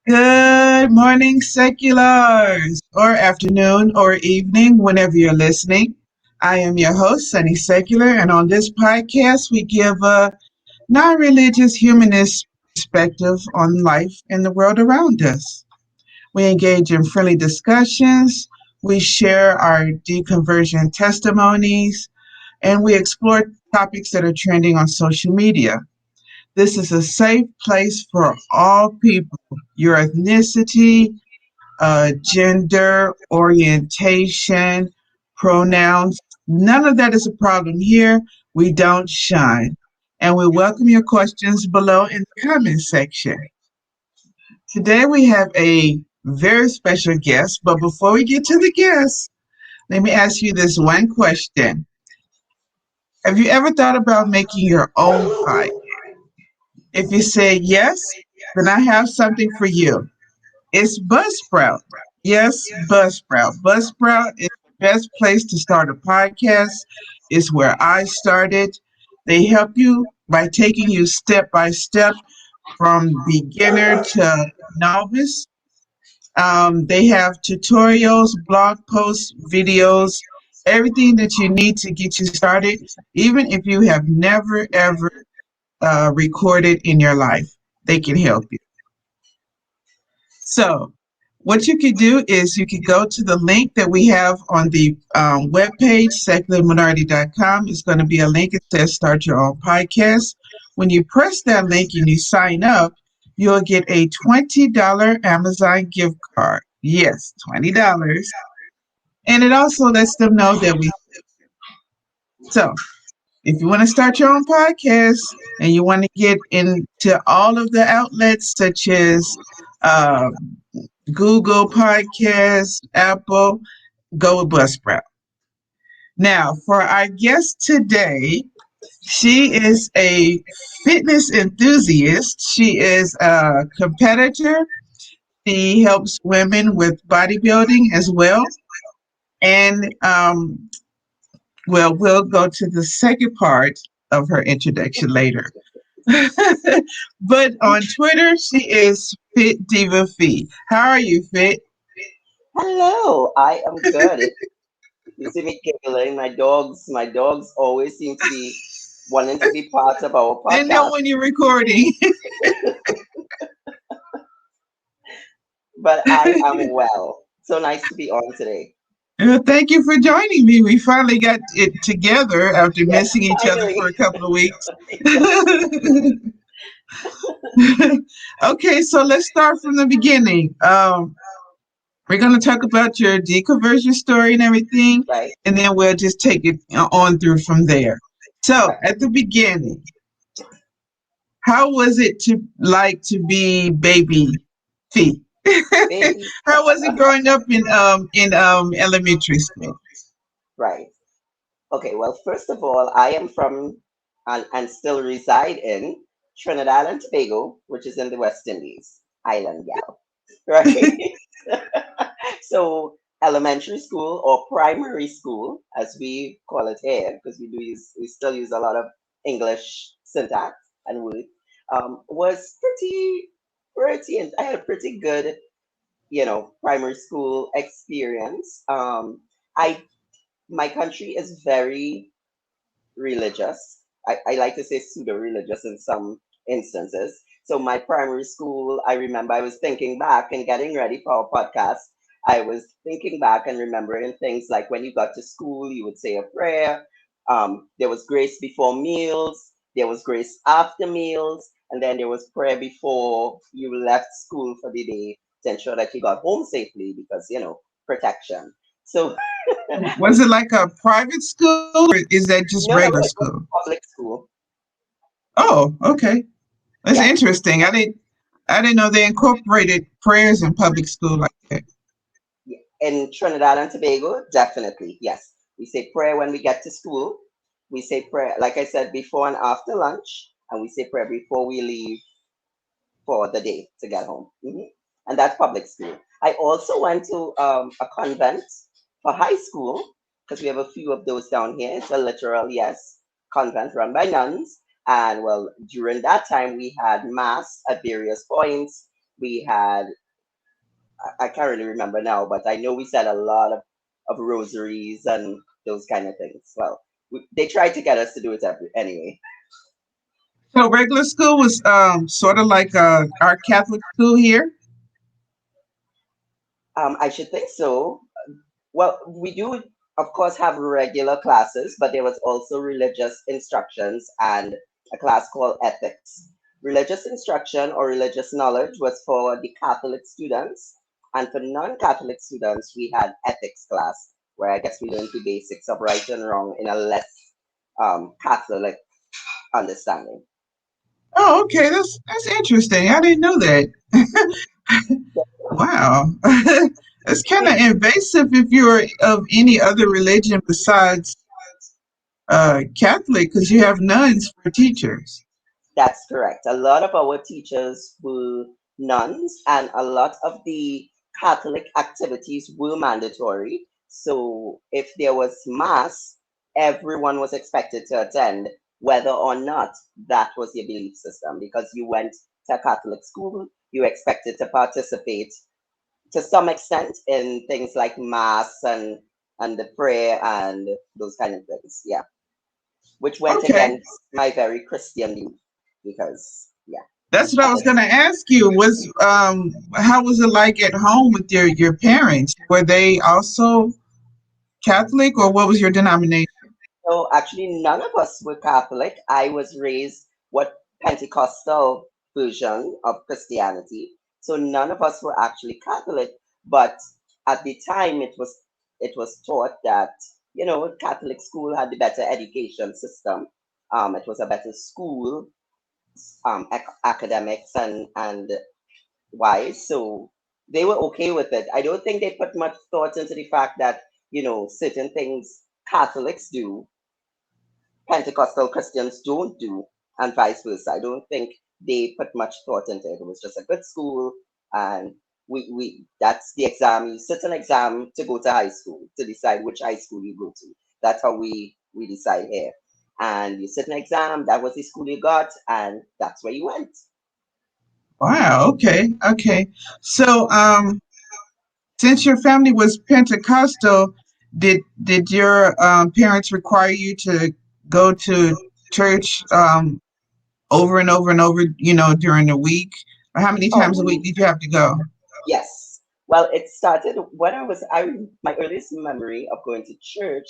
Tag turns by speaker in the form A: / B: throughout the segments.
A: Good morning, seculars, or afternoon or evening, whenever you're listening. I am your host, Sunny Secular, and on this podcast, we give a non religious humanist perspective on life and the world around us. We engage in friendly discussions, we share our deconversion testimonies, and we explore topics that are trending on social media. This is a safe place for all people, your ethnicity, gender, orientation, pronouns. None of that is a problem here. We don't shine. And we welcome your questions below in the comment section. Today we have a very special guest, but before we get to the guest, let me ask you this one question. Have you ever thought about making your own pie? If you say yes, then I have something for you. It's Buzzsprout. Yes, Buzzsprout. Buzzsprout is the best place to start a podcast. It's where I started. They help you by taking you step by step from beginner to novice. They have tutorials, blog posts, videos, everything that you need to get you started, even if you have never ever recorded in your life. They can help you. So, what you could do is you could go to the link that we have on the webpage, secularminority.com. It's going to be a link that says Start Your Own Podcast. When you press that link and you sign up, you'll get a $20 Amazon gift card. Yes, $20. And it also lets them know that we. So, if you want to start your own podcast and you want to get into all of the outlets such as uh, Google Podcasts, Apple, go with Buzzsprout. Now, for our guest today, she is a fitness enthusiast. She is a competitor. She helps women with bodybuilding as well. And well, we'll go to the second part of her introduction later. But on Twitter, she is Fit Diva Fee. How are you, Fit?
B: Hello, I am good. You see me giggling. My dogs always seem to be wanting to be part of our
A: They know
B: podcast.
A: when you're recording.
B: But I am well. So nice to be on today.
A: Thank you for joining me. We finally got it together after
B: Yes,
A: missing each other for
B: finally.
A: a couple of weeks.
B: Yes.
A: Okay, so let's start from the beginning. We're going to talk about your deconversion story and everything,
B: Right,
A: and then we'll just take it on through from there. So,
B: right.
A: at the beginning, how was it to like to be baby feet?
B: Baby.
A: How was it growing up in elementary school?
B: Right. Okay, well, first of all, I am from and still reside in Trinidad and Tobago, which is in the West Indies. Island gal. Right. So elementary school or primary school, as we call it here, because we still use a lot of English syntax and words, was pretty, and I had a pretty good, primary school experience. I My country is very religious. I like to say pseudo religious in some instances. So my primary school, I remember I was thinking back and getting ready for our podcast. I was thinking back and remembering things like when you got to school, you would say a prayer. There was grace before meals. There was grace after meals. And then there was prayer before you left school for the day to ensure that you got home safely because, protection. So I
A: Was it like a private school or is that just
B: no, no,
A: regular
B: it was
A: school?
B: public school.
A: Oh, okay. That's
B: Yeah.
A: interesting. I didn't know they incorporated prayers in public school like that.
B: Yeah. In Trinidad and Tobago, definitely, yes. We say prayer when we get to school. We say prayer, like I said, before and after lunch, and we say prayer before we leave for the day to get home. And that's public school. I also went to a convent for high school because we have a few of those down here. It's a literal, yes, convent run by nuns. And well, during that time, we had mass at various points. We had, I can't really remember now, but I know we said a lot of rosaries and those kind of things. Well, they tried to get us to do it anyway.
A: So regular school was sort of like our Catholic school here.
B: I should think so. Well, we do, of course, have regular classes, but there was also religious instructions and a class called ethics. Religious instruction or religious knowledge was for the Catholic students, and for non-Catholic students, we had ethics class, where I guess we learned the basics of right and wrong in a less Catholic understanding.
A: Oh, okay. That's interesting. I didn't know that. Wow. It's kind of
B: See,
A: invasive if you're of any other religion besides Catholic, because you have nuns for teachers.
B: that's correct. A lot of our teachers were nuns, and a lot of the Catholic activities were mandatory. So if there was mass, everyone was expected to attend, whether or not that was your belief system, because you went to a Catholic school, you expected to participate to some extent in things like mass and the prayer and those kind of things. Yeah, which went
A: Okay.
B: against my very Christian belief because yeah,
A: That's what I
B: at
A: was
B: the
A: going to ask you. Was how was it like at home with your parents? Were they also Catholic, or what was your denomination?
B: so actually none of us were Catholic. I was raised what Pentecostal version of Christianity. So none of us were actually Catholic, but at the time it was taught that Catholic school had the better education system. It was a better school, academics and wise, so they were okay with it. I don't think they put much thought into the fact that certain things Catholics do, Pentecostal Christians don't do, and vice versa. I don't think they put much thought into it. It was just a good school, and we that's the exam. You sit an exam to go to high school to decide which high school you go to. That's how we decide here. And you sit an exam. That was the school you got, and that's where you went.
A: Wow. Okay. Okay. So, since your family was Pentecostal, did your parents require you to go to church over and over and over, during the week? Or how many times a week
B: Oh,
A: did you have to go?
B: yes. Well, it started when my earliest memory of going to church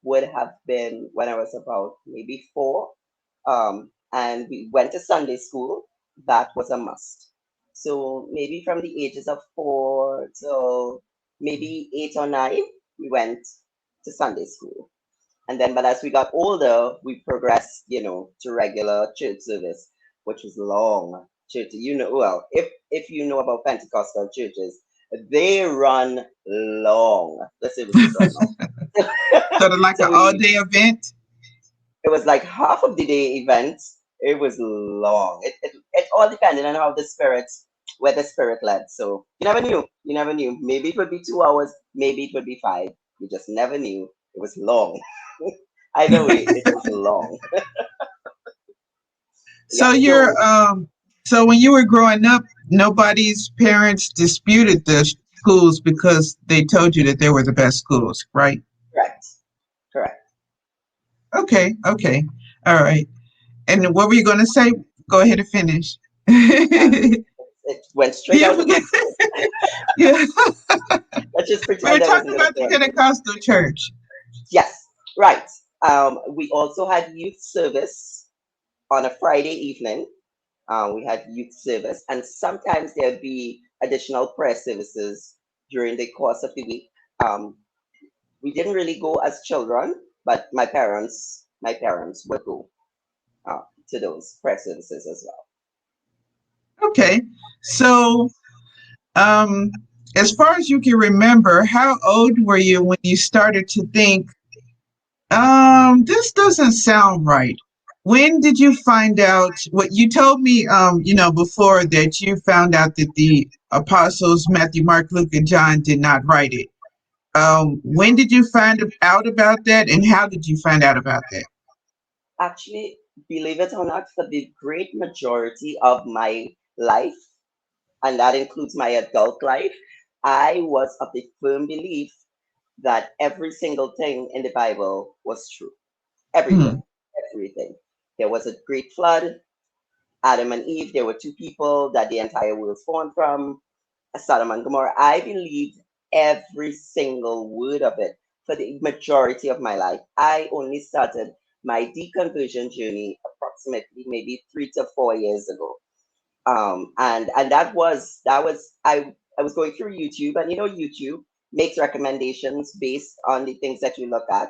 B: would have been when I was about maybe 4. And we went to Sunday school. That was a must. So maybe from the ages of 4 till maybe 8 or 9, we went to Sunday school. And then, but as we got older, we progressed, to regular church service, which was long. Church, well, if you know about Pentecostal churches, they run long. The services run long.
A: Sort of like
B: So
A: an all-day event?
B: it was like half of the day event. It was long. It all depended on how where the spirit led. So you never knew. You never knew. Maybe it would be 2 hours. Maybe it would be 5. You just never knew. It was long. Either way, it was long.
A: So
B: Yeah.
A: you're
B: So
A: so when you were growing up, nobody's parents disputed the schools because they told you that they were the best schools, right?
B: correct. Correct.
A: Okay, okay. All right. And what were you going to say? Go ahead and finish.
B: Nothing. It went straight
A: Yeah,
B: out of my.
A: forget. Yeah,
B: Let's just
A: we were
B: pretend I
A: talking
B: wasn't going to
A: about
B: say
A: the
B: anything.
A: Pentecostal church.
B: Yes. Right. We also had youth service on a Friday evening. We had youth service, and sometimes there'd be additional prayer services during the course of the week. Um, we didn't really go as children, but my parents would go to those prayer services as well.
A: Okay, so um, as far as you can remember, how old were you when you started to think, this doesn't sound right? When did you find out what you told me, before that you found out that the apostles Matthew, Mark, Luke, and John did not write it? When did you find out about that, and how did you find out about that?
B: Actually, believe it or not, for the great majority of my life, and that includes my adult life, I was of the firm belief that every single thing in the Bible was true.
A: Hmm.
B: Everything, everything. There was a great flood. Adam and Eve, there were two people that the entire world spawned from. Sodom and Gomorrah. I believed every single word of it for the majority of my life. I only started my deconversion journey approximately maybe 3 to 4 years ago. And that was I was going through YouTube, and YouTube makes recommendations based on the things that you look at.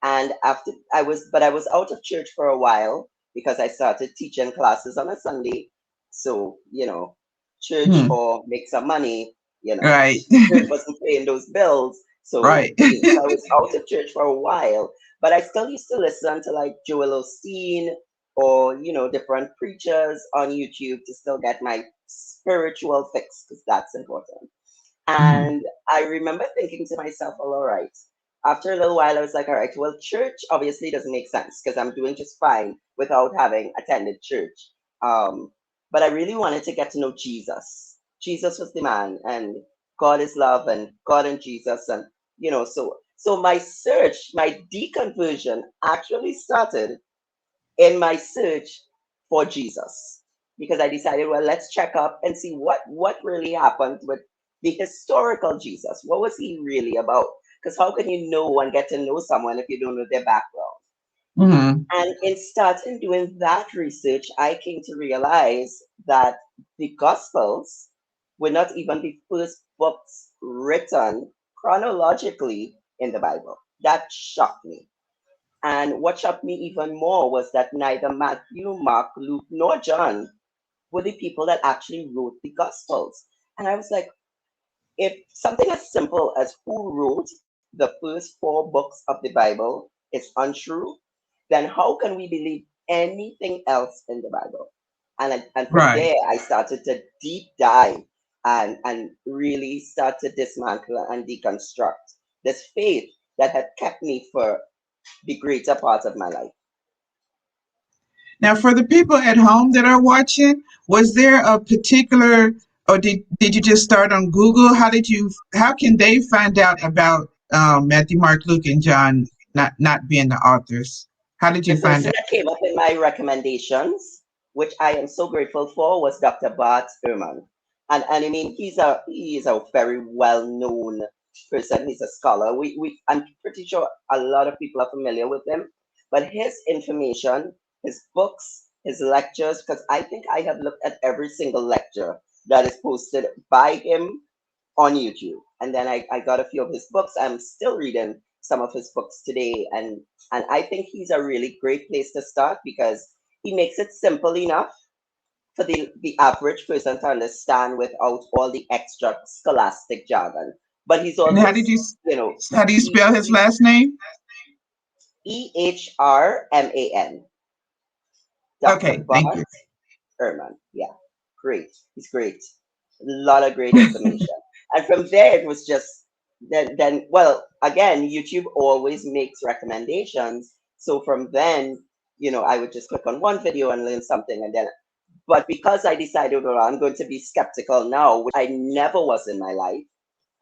B: And after I was out of church for a while because I started teaching classes on a Sunday. So church
A: Hmm.
B: or make some money.
A: Right.
B: Church wasn't paying those bills, so
A: Right.
B: so I was out of church for a while. But I still used to listen to like Joel Osteen or different preachers on YouTube to still get my spiritual fix because that's important.
A: Hmm.
B: And I remember thinking to myself, well, all right. After a little while, I was like, all right, well, church obviously doesn't make sense because I'm doing just fine without having attended church. Um, but I really wanted to get to know Jesus. Jesus was the man, and God is love, and God and Jesus, and so my search, my deconversion actually started in my search for Jesus because I decided, well, let's check up and see what really happened with the historical Jesus. What was he really about? Because how can you know and get to know someone if you don't know their background?
A: Hmm.
B: And in starting doing that research, I came to realize that the Gospels were not even the first books written chronologically in the Bible. That shocked me. And what shocked me even more was that neither Matthew, Mark, Luke, nor John were the people that actually wrote the Gospels. And I was like, if something as simple as who wrote the first 4 books of the Bible is untrue, then how can we believe anything else in the Bible? And from
A: Right.
B: there, I started to deep dive and really start to dismantle and deconstruct this faith that had kept me for the greater part of my life.
A: Now, for the people at home that are watching, was there a particular, or did you just start on Google? How can they find out about Matthew, Mark, Luke, and John not being the authors? How did you
B: The
A: find
B: person
A: out?
B: that came up in my recommendations, which I am so grateful for, was Dr. Bart Ehrman. And I mean, he is a very well known person. He's a scholar. I'm pretty sure a lot of people are familiar with him. But his information, his books, his lectures, because I think I have looked at every single lecture that is posted by him on YouTube. And then I got a few of his books. I'm still reading some of his books today. And I think he's a really great place to start because he makes it simple enough for the average person to understand without all the extra scholastic jargon. But he's
A: And
B: also,
A: how do you spell his last name?
B: Ehrman, Dr.
A: Okay, thank
B: Bart
A: you.
B: Ehrman. Yeah, great. He's great. A lot of great information. And from there, it was just then. Well, again, YouTube always makes recommendations. So from then, I would just click on one video and learn something, and then. But because I decided, well, I'm going to be skeptical now, which I never was in my life.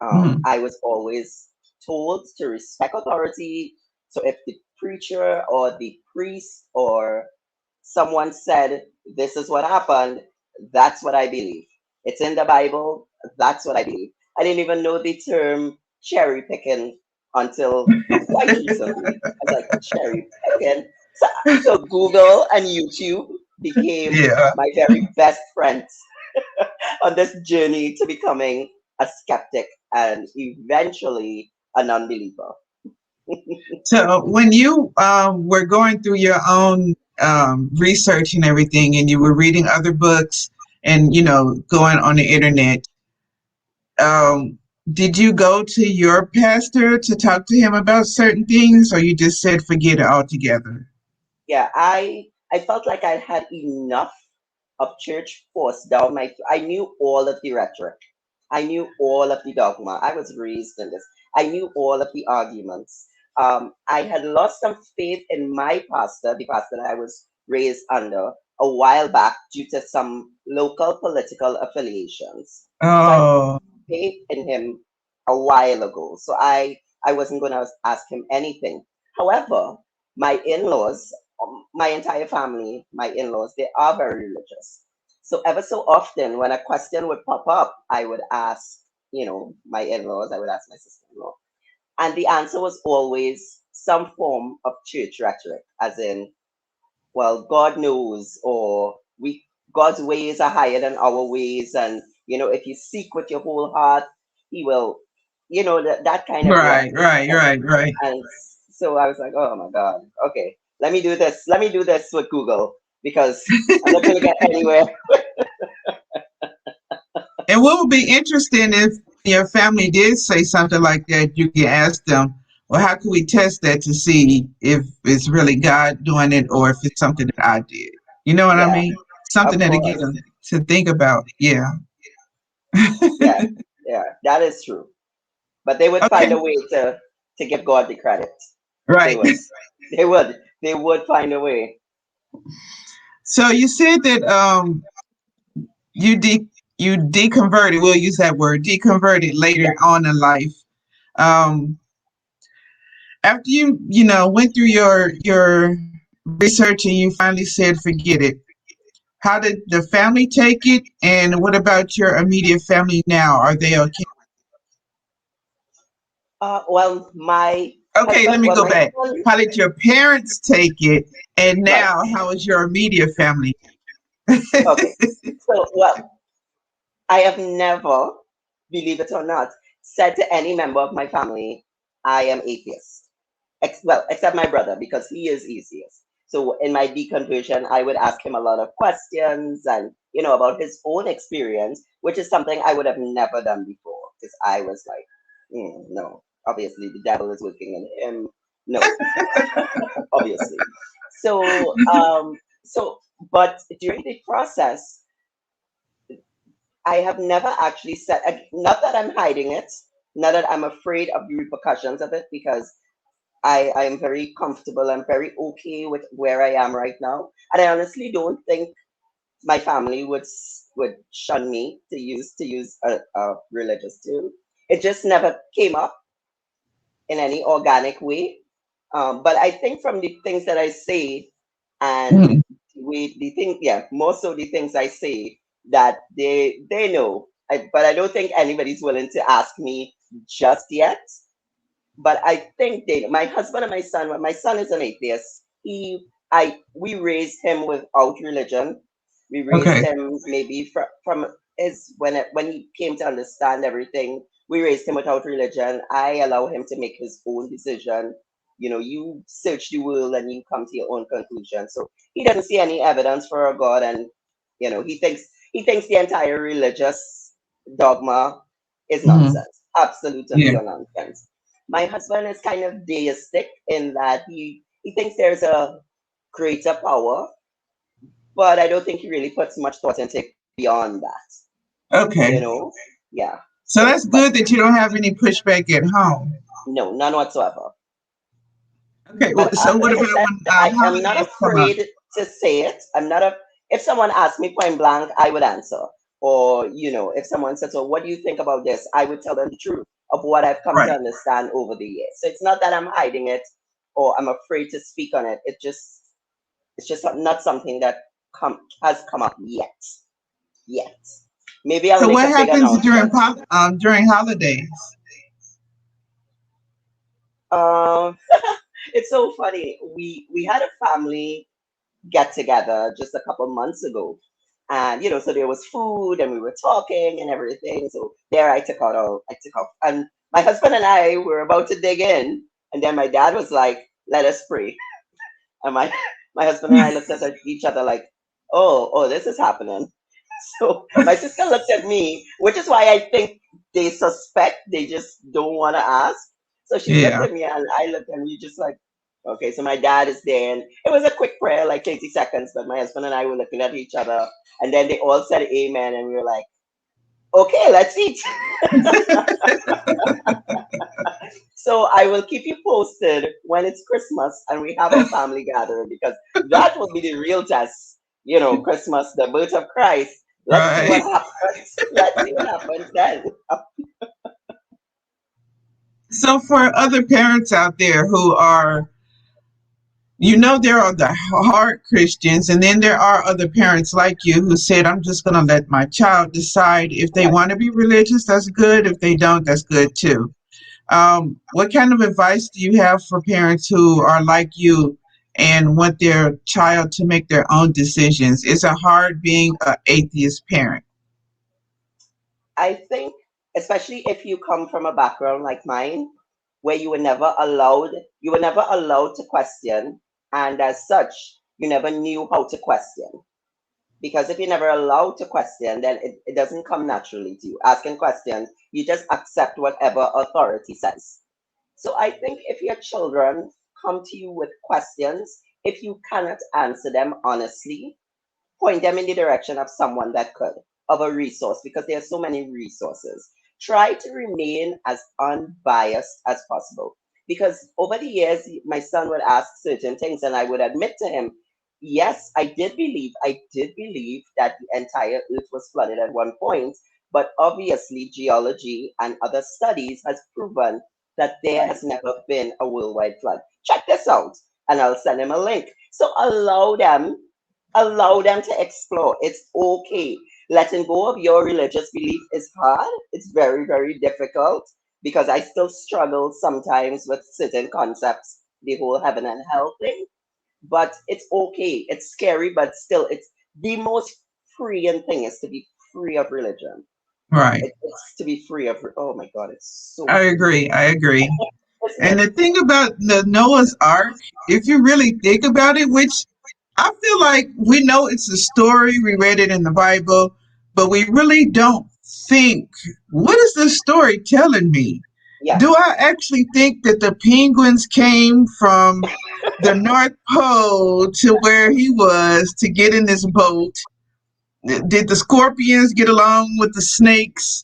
A: Mhm.
B: I was always told to respect authority. So if the preacher or the priest or someone said, this is what happened, that's what I believe. It's in the Bible, that's what I believe. I didn't even know the term cherry picking until quite recently. I was like, cherry picking? So Google and YouTube became
A: Yeah.
B: my very best friends on this journey to becoming a skeptic and eventually an unbeliever.
A: So when you were going through your own research and everything, and you were reading other books and going on the internet, um, did you go to your pastor to talk to him about certain things, or you just said forget it altogether?
B: Yeah, I felt like I had enough of church forced down my. I knew all of the rhetoric. I knew all of the dogma. I was raised in this. I knew all of the arguments. I had lost some faith in my pastor, the pastor that I was raised under, a while back due to some local political affiliations. So I
A: Oh,
B: faith in him a while ago. So I wasn't going to ask him anything. However, my in-laws, my entire family, my in-laws, they are very religious. So ever so often when a question would pop up, I would ask, my in-laws, I would ask my sister-in-law. And the answer was always some form of church rhetoric, as in, well, God knows, or we God's ways are higher than our ways, and if you seek with your whole heart, He will, that kind of
A: right,
B: rhetoric.
A: right, right, right.
B: And so I was like, oh my God, okay, let me do this. Let me do this with Google because I'm not going to get anywhere.
A: And what would be interesting if your family did say something like that, you can ask them, well, how can we test that to see if it's really God doing it or if it's something that I did? You know what I
B: Yeah,
A: mean? Something
B: of
A: that
B: course.
A: again to think about. Yeah.
B: Yeah, yeah, that is true. But they would find
A: Okay.
B: a way to give God the credit. They
A: Right.
B: would. They would. They would find a way.
A: So you said that you de you deconverted. We'll use that word deconverted
B: Yeah.
A: later on in life. Um, after you went through your research and you finally said forget it. How did the family take it? And what about your immediate family now? Are they okay?
B: Well, my
A: Okay, let
B: husband,
A: me
B: well,
A: go
B: my
A: back.
B: son,
A: How did your parents take it? And
B: right.
A: now, how is your immediate family?
B: Okay. So, well, I have never, believe it or not, said to any member of my family, I am atheist. Well, except my brother, because he is atheist. So in my deconversion, I would ask him a lot of questions and, about his own experience, which is something I would have never done before because I was like, no, obviously the devil is working in him. No, obviously. So, but during the process, I have never actually said, not that I'm hiding it, not that I'm afraid of the repercussions of it, because I am very comfortable. I'm very okay with where I am right now. And I honestly don't think my family would shun me to use a religious term. It just never came up in any organic way. But I think from the things that I say and
A: Mm,
B: the thing, yeah, more so the things I say that they know. But I don't think anybody's willing to ask me just yet. But I think my husband and my son. Well, my son is an atheist. We raised him without religion. We raised
A: okay.
B: him maybe from his when he came to understand everything. We raised him without religion. I allow him to make his own decision. You search the world and you come to your own conclusion. So he doesn't see any evidence for a God, and he thinks the entire religious dogma is
A: Mm,
B: nonsense, absolute and
A: yeah.
B: pure nonsense. My husband is kind of deistic in that he thinks there's a greater power, but I don't think he really puts much thought into it beyond that.
A: Okay.
B: Yeah.
A: So
B: So,
A: that's
B: but
A: good that you don't have any pushback at home.
B: no, none whatsoever.
A: Okay.
B: And
A: So what
B: like I
A: about
B: said,
A: when
B: I am not
A: holidays come up?
B: afraid to say it. I'm not a. If someone asked me point blank, I would answer. Or if someone said, "So, what do you think about this?" I would tell them the truth of what I've come to
A: Right.
B: understand over the years. So it's not that I'm hiding it or I'm afraid to speak on it. It's just not something that has come up yet. Yet, maybe I'll
A: So
B: make
A: what
B: a big
A: happens during
B: announcement.
A: during holidays?
B: Um, it's so funny. We had a family get together just a couple months ago. And so there was food and we were talking and everything. So there I took out and my husband and I were about to dig in. And then my dad was like, let us pray. And my husband and I looked at each other like, oh, this is happening. So my sister looked at me, which is why I think they suspect, they just don't want to ask. So she looked
A: Yeah.
B: at me and I looked at me just like, okay, so my dad is there. And it was a quick prayer, like 30 seconds, but my husband and I were looking at each other. And then they all said amen. And we were like, okay, let's eat. So I will keep you posted when it's Christmas and we have our family gathering because that will be the real test. Christmas, the birth of Christ. Let's see what
A: Right.
B: happens. Let's see what happens then.
A: So for other parents out there who are, there are the hard Christians, and then there are other parents like you who said, I'm just going to let my child decide if they
B: Right.
A: want to be religious, that's good. If they don't, that's good too. What kind of advice do you have for parents who are like you and want their child to make their own decisions? It's a hard being an atheist parent.
B: I think, especially if you come from a background like mine, where you were never allowed to question, and as such, you never knew how to question. Because if you're never allowed to question, then it doesn't come naturally to you. Asking questions, you just accept whatever authority says. So I think if your children come to you with questions, if you cannot answer them honestly, point them in the direction of someone that could, of a resource, because there are so many resources. Try to remain as unbiased as possible. Because over the years, my son would ask certain things, and I would admit to him, yes, I did believe that the entire earth was flooded at one point, but obviously geology and other studies has proven that there has never been a worldwide flood. Check this out, and I'll send him a link. So allow them to explore. It's okay. Letting go of your religious belief is hard. It's very, very difficult because I still struggle sometimes with certain concepts, the whole heaven and hell thing. But it's okay. It's scary, but still, it's the most freeing thing is to be free of religion.
A: Right.
B: It's to be free of, oh my God, it's so
A: I
B: free,
A: agree. I agree.
B: isn't
A: And
B: it?
A: the thing about the Noah's Ark, if you really think about it, which I feel like we know it's a story, we read it in the Bible, but we really don't think, what is the story telling me?
B: Yeah.
A: Do I actually think that the penguins came from the North Pole to where he was to get in this boat? Did the scorpions get along with the snakes?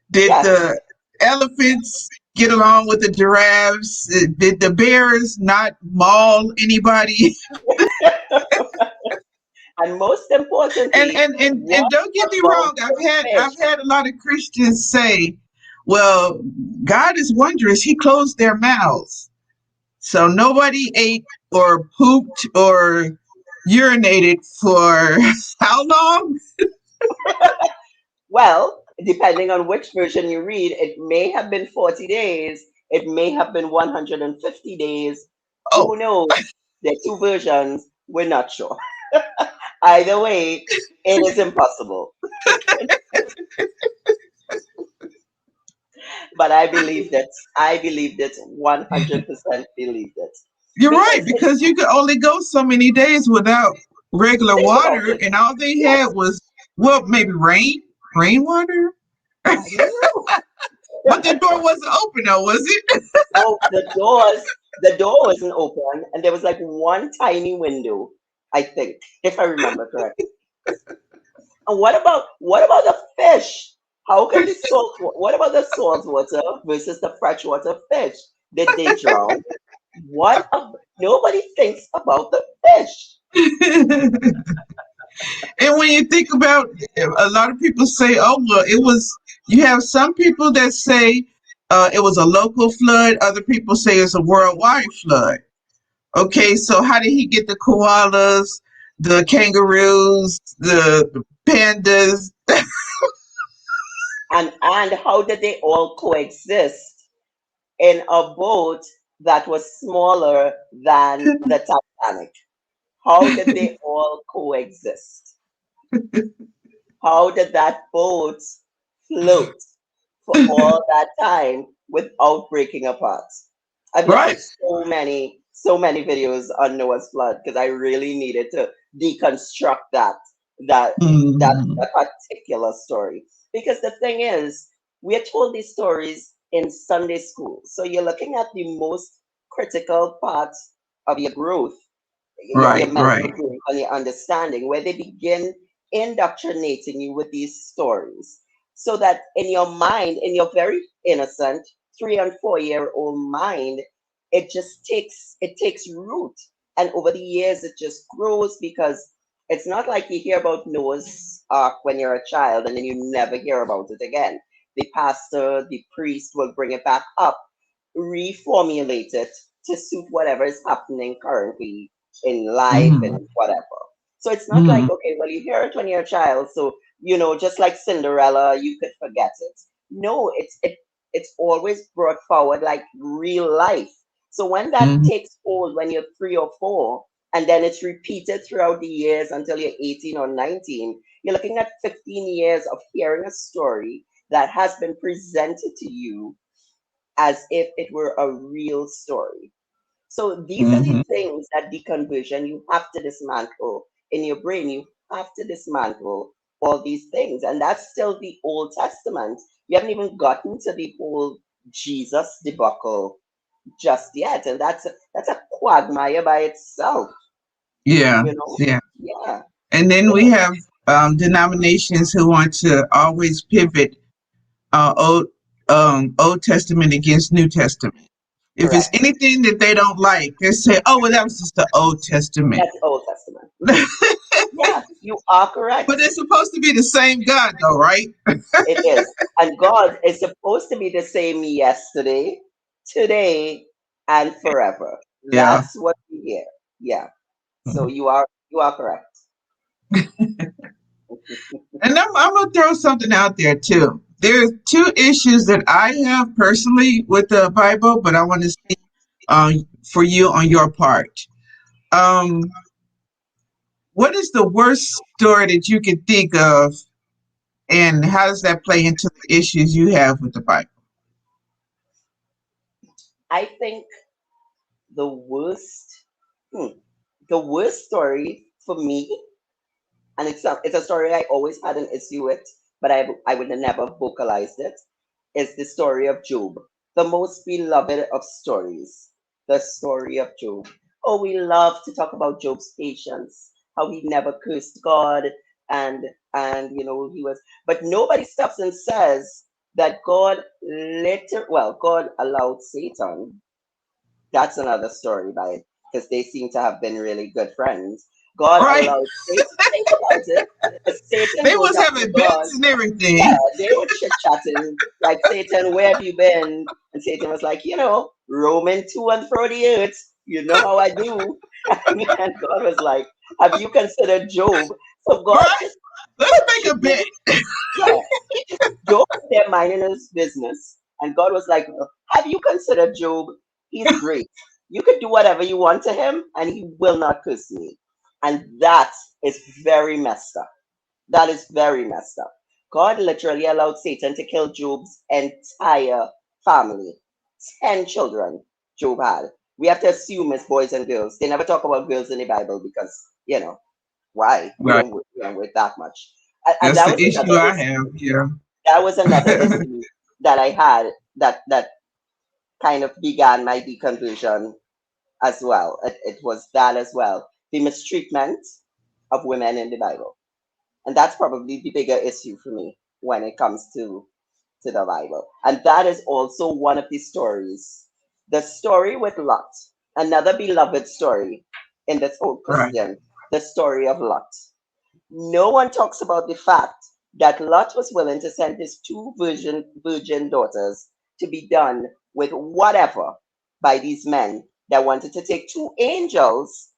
A: Did
B: Yes.
A: the elephants get along with the giraffes? Did the bears not maul anybody?
B: And most
A: and
B: importantly,
A: and and
B: what
A: and don't get me
B: about
A: wrong,
B: the
A: I've
B: fish?
A: had a lot of Christians say, well, God is wondrous, he closed their mouths. So nobody ate or pooped or urinated for how long?
B: Well, depending on which version you read, it may have been 40 days, it may have been 150 days.
A: Oh,
B: Who knows? There are two versions. We're not sure. Either way, it is impossible. But I believed it. I believed it. 100% believed it.
A: you're right,
B: Because it's
A: because you could only go so many days without regular
B: think about
A: water,
B: it.
A: and all they had
B: Yes,
A: was, well, maybe rainwater.
B: I don't know.
A: But the door wasn't open though, was it?
B: No, the door wasn't open, and there was like one tiny window, I think, if I remember correctly. And what about the fish? How can the what about the salt water versus the freshwater fish? Did they drown? Nobody thinks about the fish.
A: And when you think about, a lot of people say, oh, well, it was, you have some people that say it was a local flood, other people say it's a worldwide flood. Okay, so how did he get the koalas, the kangaroos, the pandas?
B: And how did they all coexist in a boat that was smaller than the Titanic? How did they all coexist? How did that boat float for all that time without breaking apart? I've looked
A: Right.
B: at so many videos on Noah's flood because I really needed to deconstruct that
A: Mhm.
B: that particular story. Because the thing is, we are told these stories in Sunday school. So you're looking at the most critical part of your growth, your
A: Right,
B: mental
A: right.
B: growth and your understanding, where they begin indoctrinating you with these stories. So that in your mind, in your very innocent 3 and 4 year old mind, it takes root. And over the years it just grows because It's not like you hear about Noah's Ark when you're a child and then you never hear about it again. The pastor, the priest will bring it back up, reformulate it to suit whatever is happening currently in life
A: Mm-hmm.
B: and whatever. So it's not
A: Mm-hmm.
B: like, okay, well, you hear it when you're a child, so, just like Cinderella, you could forget it. No, it's always brought forward like real life. So when that
A: Mm-hmm.
B: takes hold when you're 3 or 4, and then it's repeated throughout the years until you're 18 or 19, you're looking at 15 years of hearing a story that has been presented to you as if it were a real story. So these are the
A: Mm-hmm.
B: things that deconversion you have to dismantle in your brain. You have to dismantle all these things. And that's still the Old Testament. You haven't even gotten to the whole Jesus debacle just yet. And that's a quagmire by itself,
A: Yeah.
B: you know?
A: Yeah.
B: Yeah,
A: And then
B: it
A: we
B: is.
A: have denominations who want to always pivot Old Testament against New Testament. If it's
B: Correct.
A: anything that they don't like, they say, "Oh, well, that was just the Old Testament."
B: That's Old Testament.
A: But
B: Yeah, you are correct.
A: it's supposed to be the same God, though, right?
B: It is. And God is supposed to be the same yesterday, today, and forever.
A: Yeah.
B: That's what we hear. Yeah. So you are correct.
A: And I'm gonna throw something out there too. There's two issues that I have personally with the Bible, but I want to see for you on your part. Um, what is the worst story that you can think of, and how does that play into the issues you have with the Bible?
B: I think the worst, hmm, the worst story for me, and it's a story I always had an issue with, but I would have never vocalized it, is the story of Job, the most beloved of stories, the story of Job. Oh, we love to talk about Job's patience, how he never cursed God, and he was, but nobody stops and says that God allowed Satan. That's another story by because they seem to have been really good friends. God
A: Right?
B: allowed Satan. Think about it. Because Satan
A: They
B: goes
A: was
B: up to
A: having
B: God.
A: bets and
B: Yeah,
A: everything.
B: they were chit chatting. Like, Satan, where have you been? And Satan was like, roaming to and fro the earth. You know how I do. And God was like, have you considered Job? So God
A: Right?
B: just
A: Let's
B: put
A: make a
B: Job.
A: bet.
B: Yeah, he just Job was there minding his business, and God was like, "Have you considered Job? He's great. You could do whatever you want to him, and he will not curse me." And that is very messed up. That is very messed up. God literally allowed Satan to kill Job's entire family. 10 children Job had. We have to assume it's boys and girls. They never talk about girls in the Bible because, why? We
A: Right.
B: don't wait that much. And
A: That's
B: that
A: the
B: was
A: issue
B: another
A: I have.
B: issue.
A: Yeah.
B: That was another issue that I had that kind of began my deconversion as well. It was that as well. The mistreatment of women in the Bible. And that's probably the bigger issue for me when it comes to the Bible. And that is also one of the stories. The story with Lot, another beloved story in this whole
A: Right.
B: Christian, the story of Lot. No one talks about the fact that Lot was willing to send his two virgin daughters to be done with whatever by these men that wanted to take two angels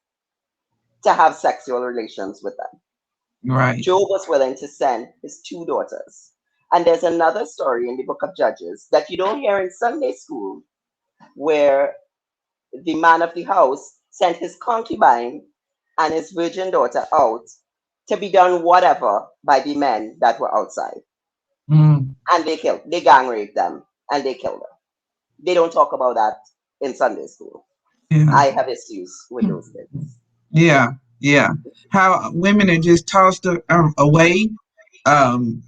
B: to have sexual relations with them.
A: Right.
B: Job was willing to send his two daughters. And there's another story in the book of Judges that you don't hear in Sunday school where the man of the house sent his concubine and his virgin daughter out to be done whatever by the men that were outside.
A: Mm.
B: And they gang raped them and they killed her. They don't talk about that in Sunday school.
A: Yeah.
B: I have issues with those things.
A: Yeah. Yeah. How women are just tossed away. Um,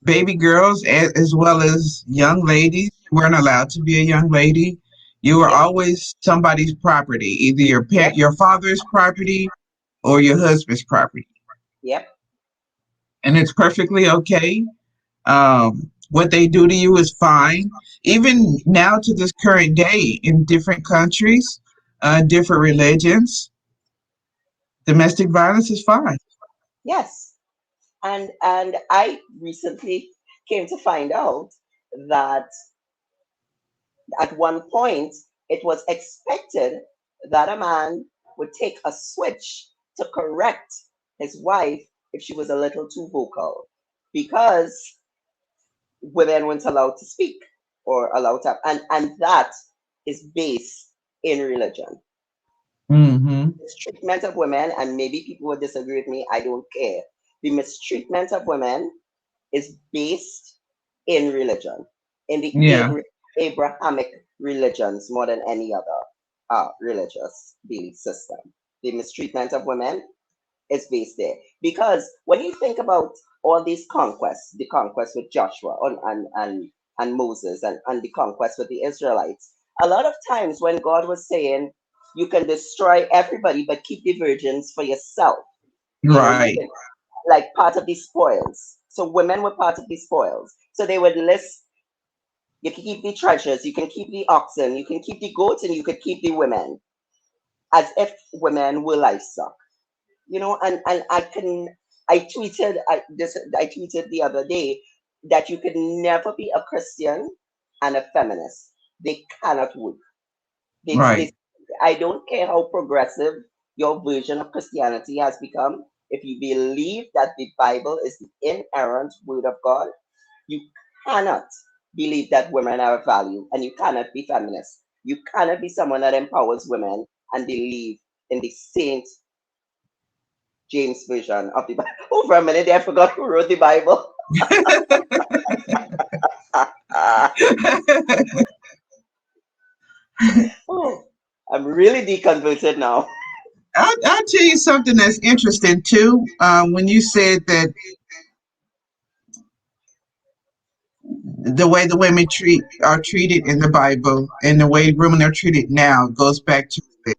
A: Baby girls as well as young ladies. You weren't allowed to be a young lady. You were
B: Yep,
A: always somebody's property, either
B: yep,
A: your father's property or your husband's property,
B: yep,
A: and it's perfectly okay. What they do to you is fine. Even now to this current day, in different countries, different religions, domestic violence is fine.
B: Yes. And I recently came to find out that at one point it was expected that a man would take a switch to correct his wife if she was a little too vocal, because women weren't allowed to speak or allowed to, and that is based in religion.
A: Mm-hmm.
B: Mistreatment of women, and maybe people will disagree with me, I don't care. The mistreatment of women is based in religion, in the
A: Yeah.
B: Abrahamic religions more than any other religious belief system. The mistreatment of women is based there. Because when you think about all these conquests, the conquest with Joshua and Moses, and the conquest with the Israelites, a lot of times when God was saying, you can destroy everybody, but keep the virgins for yourself. You
A: Right.
B: can, like, part of the spoils. So women were part of the spoils. So they would list, you can keep the treasures, you can keep the oxen, you can keep the goats, and you could keep the women, as if women were livestock. And I tweeted the other day that you could never be a Christian and a feminist. They cannot work. They
A: Right.
B: I don't care how progressive your version of Christianity has become. If you believe that the Bible is the inerrant word of God, you cannot believe that women are of value, and you cannot be feminist. You cannot be someone that empowers women and believe in the Saint James version of the Bible. Oh, for a minute, I forgot who wrote the Bible. Oh, I'm really deconverted now.
A: I'll tell you something that's interesting too. When you said that the way the women are treated in the Bible and the way women are treated now goes back to it.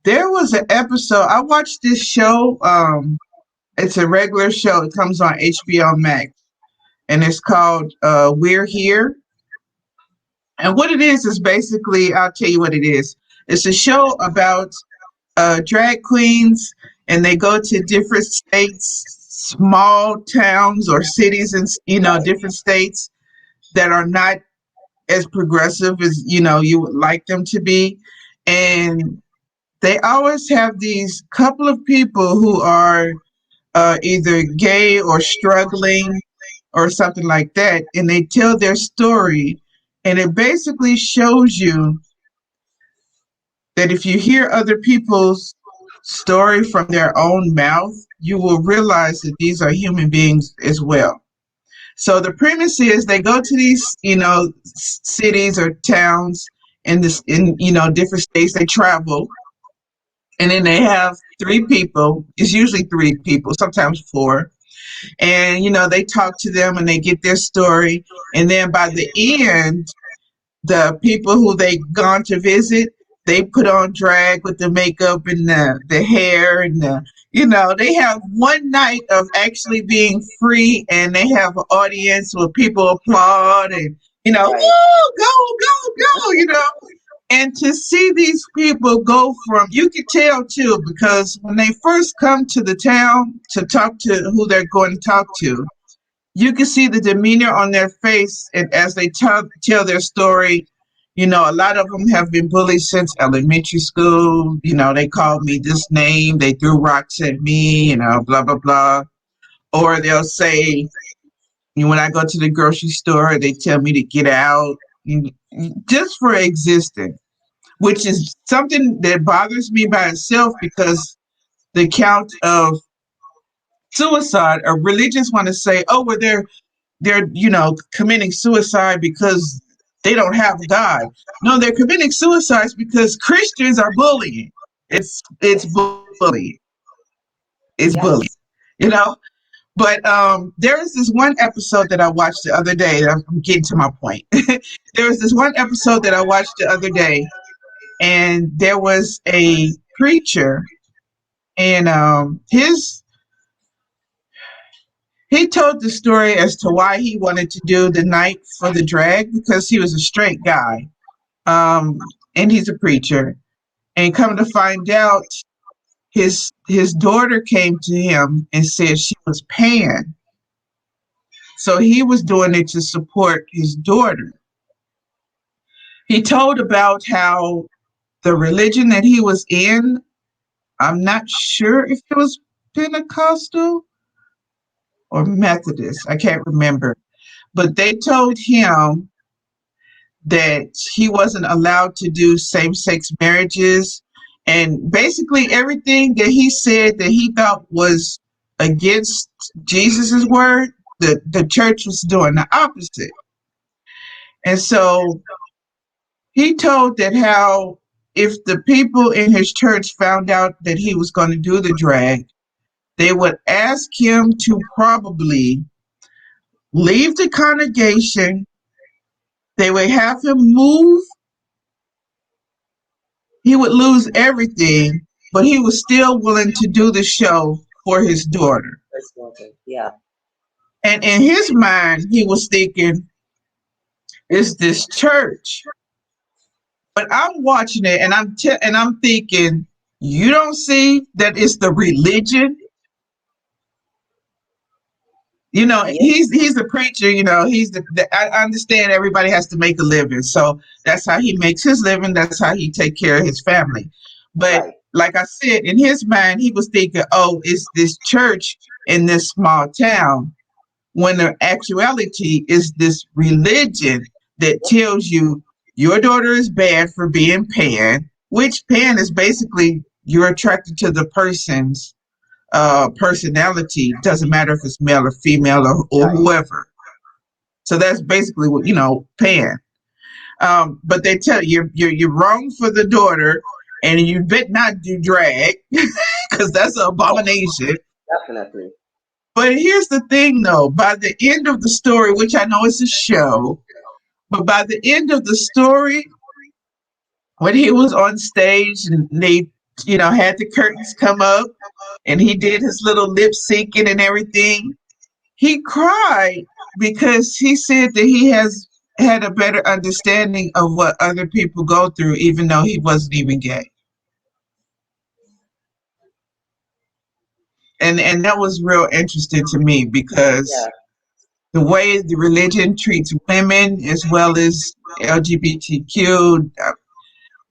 A: There was an episode I watched this show. It's a regular show. It comes on HBO Max, and it's called We're Here. And what it is basically, I'll tell you what it is. It's a show about drag queens, and they go to different states, small towns or cities, and
B: Right,
A: different states that are not as progressive as you would like them to be, and they always have these couple of people who are either gay or struggling or something like that, and they tell their story, and it basically shows you that if you hear other people's story from their own mouth, you will realize that these are human beings as well. So the premise is they go to these, cities or towns in different states. They travel, and then they have three people. It's usually three people, sometimes four, and they talk to them and they get their story. And then by the end, the people who they gone to visit, they put on drag with the makeup and the hair and they have one night of actually being free, and they have an audience where people applaud and
B: right,
A: woo, go. And to see these people go from, you could tell too, because when they first come to the town to talk to who they're going to talk to, you can see the demeanor on their face, and as they tell their story. A lot of them have been bullied since elementary school. They called me this name, they threw rocks at me, blah blah blah. Or they'll say, when I go to the grocery store, they tell me to get out, just for existing, which is something that bothers me by itself, because the count of suicide, or religions want to say, oh, well, they're committing suicide because they don't have God. No, they're committing suicides because Christians are bullying. It's
B: yes,
A: bullying. It's bullying.
B: yes.
A: You know. But there is this one episode that I watched the other day. I'm getting to my point. There was this one episode that I watched the other day, and there was a preacher, and he told the story as to why he wanted to do the night for the drag, because he was a straight guy, and he's a preacher. And come to find out, his daughter came to him and said she was paying. So he was doing it to support his daughter. He told about how the religion that he was in, I'm not sure if it was Pentecostal or Methodist, I can't remember, but they told him that he wasn't allowed to do same sex marriages. And basically, everything that he said that he thought was against Jesus's word, the church was doing the opposite. And so he told that how if the people in his church found out that he was going to do the drag, they would ask him to probably leave the congregation. They would have him move. He would lose everything, but he was still willing to do the show for his daughter.
B: Yeah.
A: And in his mind, he was thinking, it's this church. But I'm watching it and I'm thinking, you don't see that it's the religion. You know,
B: Yeah.
A: he's a preacher. You know, I understand everybody has to make a living, so that's how he makes his living. That's how he take care of his family. But
B: Right.
A: like I said, in his mind, he was thinking, "Oh, it's this church in this small town." When the actuality is this religion that
B: Yep.
A: tells you your daughter is bad for being pan, which pan is basically you're attracted to the person's personality. Doesn't matter if it's male or female or
B: Right.
A: whoever. So that's basically what pan. But they tell you you're wrong for the daughter, and you bet not do drag because that's an
B: Oh,
A: abomination.
B: definitely.
A: But here's the thing, though. By the end of the story, which I know is a show, but by the end of the story, when he was on stage and they, had the curtains come up and he did his little lip syncing and everything, he cried because he said that he has had a better understanding of what other people go through, even though he wasn't even gay. And that was real interesting to me
B: Yeah.
A: because the way the religion treats women as well as LGBTQ.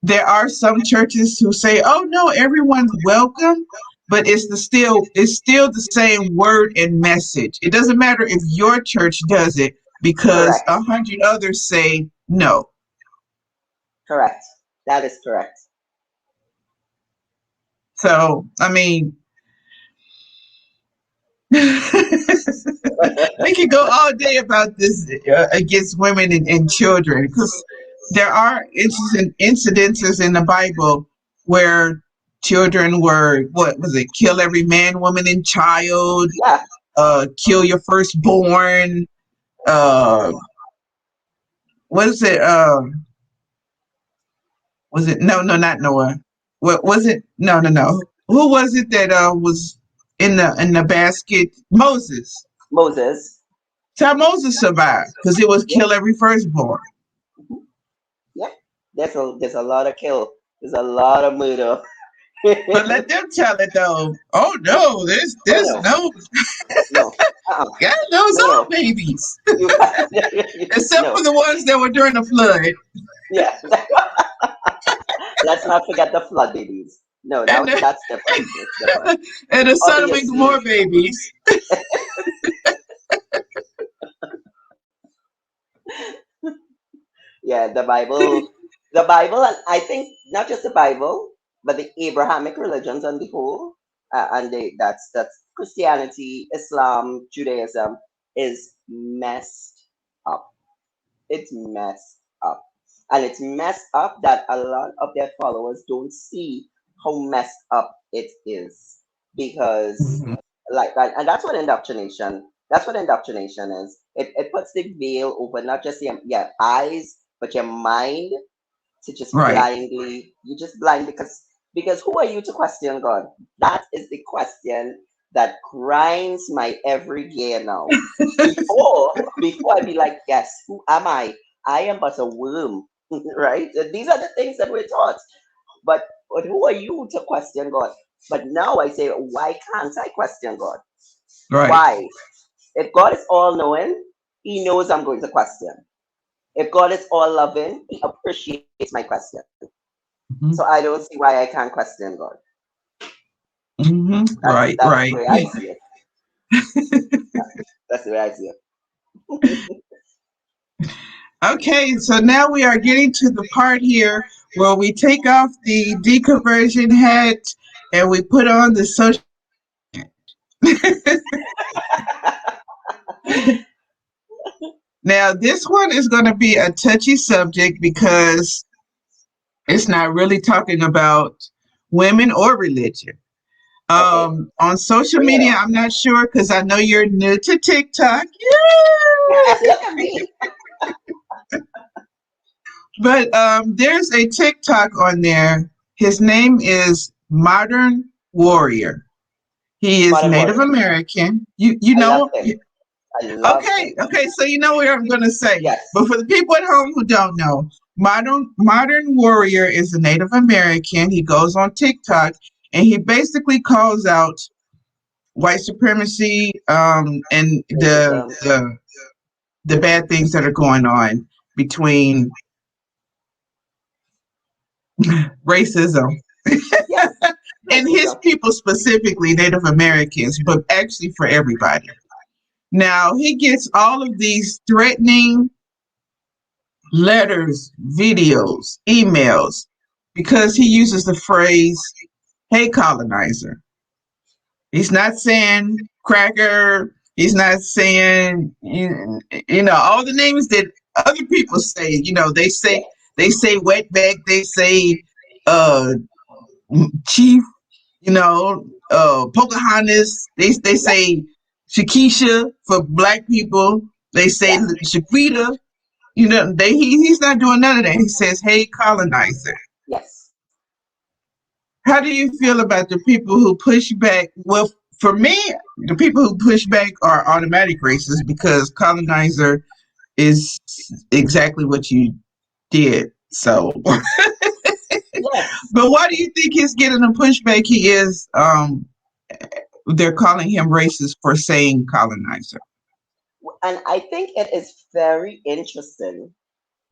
A: There are some churches who say, "Oh no, everyone's welcome," but it's still the same word and message. It doesn't matter if your church does it because
B: Correct.
A: 100 others say no.
B: Correct. That is correct.
A: So I mean, we could go all day about this against women and children because there are incidences in the Bible where children were, what was it, kill every man, woman, and child,
B: Yeah.
A: kill your firstborn. Uh, what is it? Was it no, not Noah? What was it? No, no, no. Who was it that was in the basket? Moses.
B: Moses.
A: That's how Moses survived because it was
B: Yeah.
A: kill every firstborn.
B: Mhm. Yeah. There's a lot of kill. There's a lot of murder.
A: But let them tell it though. Oh no,
B: Oh
A: there's
B: no.
A: no
B: No. Uh-uh.
A: God knows
B: No,
A: all
B: no.
A: babies.
B: You
A: Except for
B: no.
A: the ones that were during the flood.
B: Yeah. Let's not forget the flood babies. No,
A: And the,
B: that's different. It's different.
A: and the Sodom and
B: Obviously,
A: Gomorrah babies.
B: yeah, the Bible, and I think not just the Bible, but the Abrahamic religions on the whole, and that's Christianity, Islam, Judaism is messed up. It's messed up, and it's messed up that a lot of their followers don't see how messed up it is because
A: Mhm.
B: like that, and that's what indoctrination is. It puts the veil over not just your eyes but your mind to just
A: Right.
B: blindly, you just blind because who are you to question God? That is the question that grinds my every gear now. Before I be like, yes, who am I am but a worm. Right, these are the things that we're taught. But who are you to question God? But now I say, why can't I question God?
A: Right.
B: Why? If God is all knowing, He knows I'm going to question. If God is all loving, He appreciates my question. So
A: Hmm.
B: I don't see why I can't question God.
A: Hmm. Right,
B: That's the
A: right.
B: way I see it. That's the way I see it.
A: Okay, so now we are getting to the part here where we take off the deconversion hat and we put on the social. Now, this one is going to be a touchy subject because it's not really talking about women or religion.
B: Okay,
A: On social
B: bring it
A: media,
B: on.
A: I'm not sure because I know you're new to TikTok. Yay!
B: Look at me.
A: But there's a TikTok on there. His name is Modern Warrior. He is
B: Modern
A: Native
B: Warrior.
A: American. You
B: I love
A: know.
B: him. I love him.
A: Okay. So you know what I'm going to say.
B: Yes,
A: But for the people at home who don't know, Modern Warrior is a Native American. He goes on TikTok and he basically calls out white supremacy and
B: racism.
A: the bad things that are going on between racism
B: Yes,
A: and his
B: racism.
A: people, specifically Native Americans, but actually for everybody. Now he gets all of these threatening letters, videos, emails because he uses the phrase, "Hey colonizer." He's not saying cracker. He's not saying all the names that other people say.
B: Yes,
A: They say wetback. They say uh chief. Pocahontas. They
B: yes,
A: say Shakisha for black people. They say
B: yes,
A: Shaquita. He's not doing none of that. He says, "Hey colonizer."
B: yes.
A: How do you feel about the people who push back? Well, for me, the people who push back are automatic racist because colonizer is exactly what you did. So,
B: Yes.
A: but why do you think he's getting the pushback he is? They're calling him racist for saying colonizer.
B: And I think it is very interesting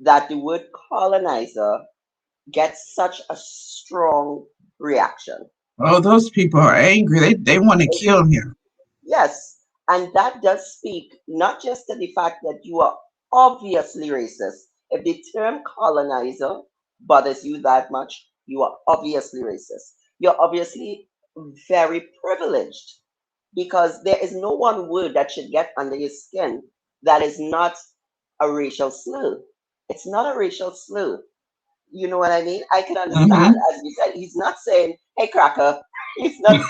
B: that the word colonizer gets such a strong reaction.
A: Oh, those people are angry. They want to kill him.
B: Yes, and that does speak not just to the fact that you are obviously racist. If the term colonizer bothers you that much, you are obviously racist. You're obviously very privileged because there is no one word that should get under your skin that is not a racial slur. It's not a racial slur. You know what I mean? I can understand,
A: Hmm.
B: as you said, he's not saying, "Hey, cracker." He's not.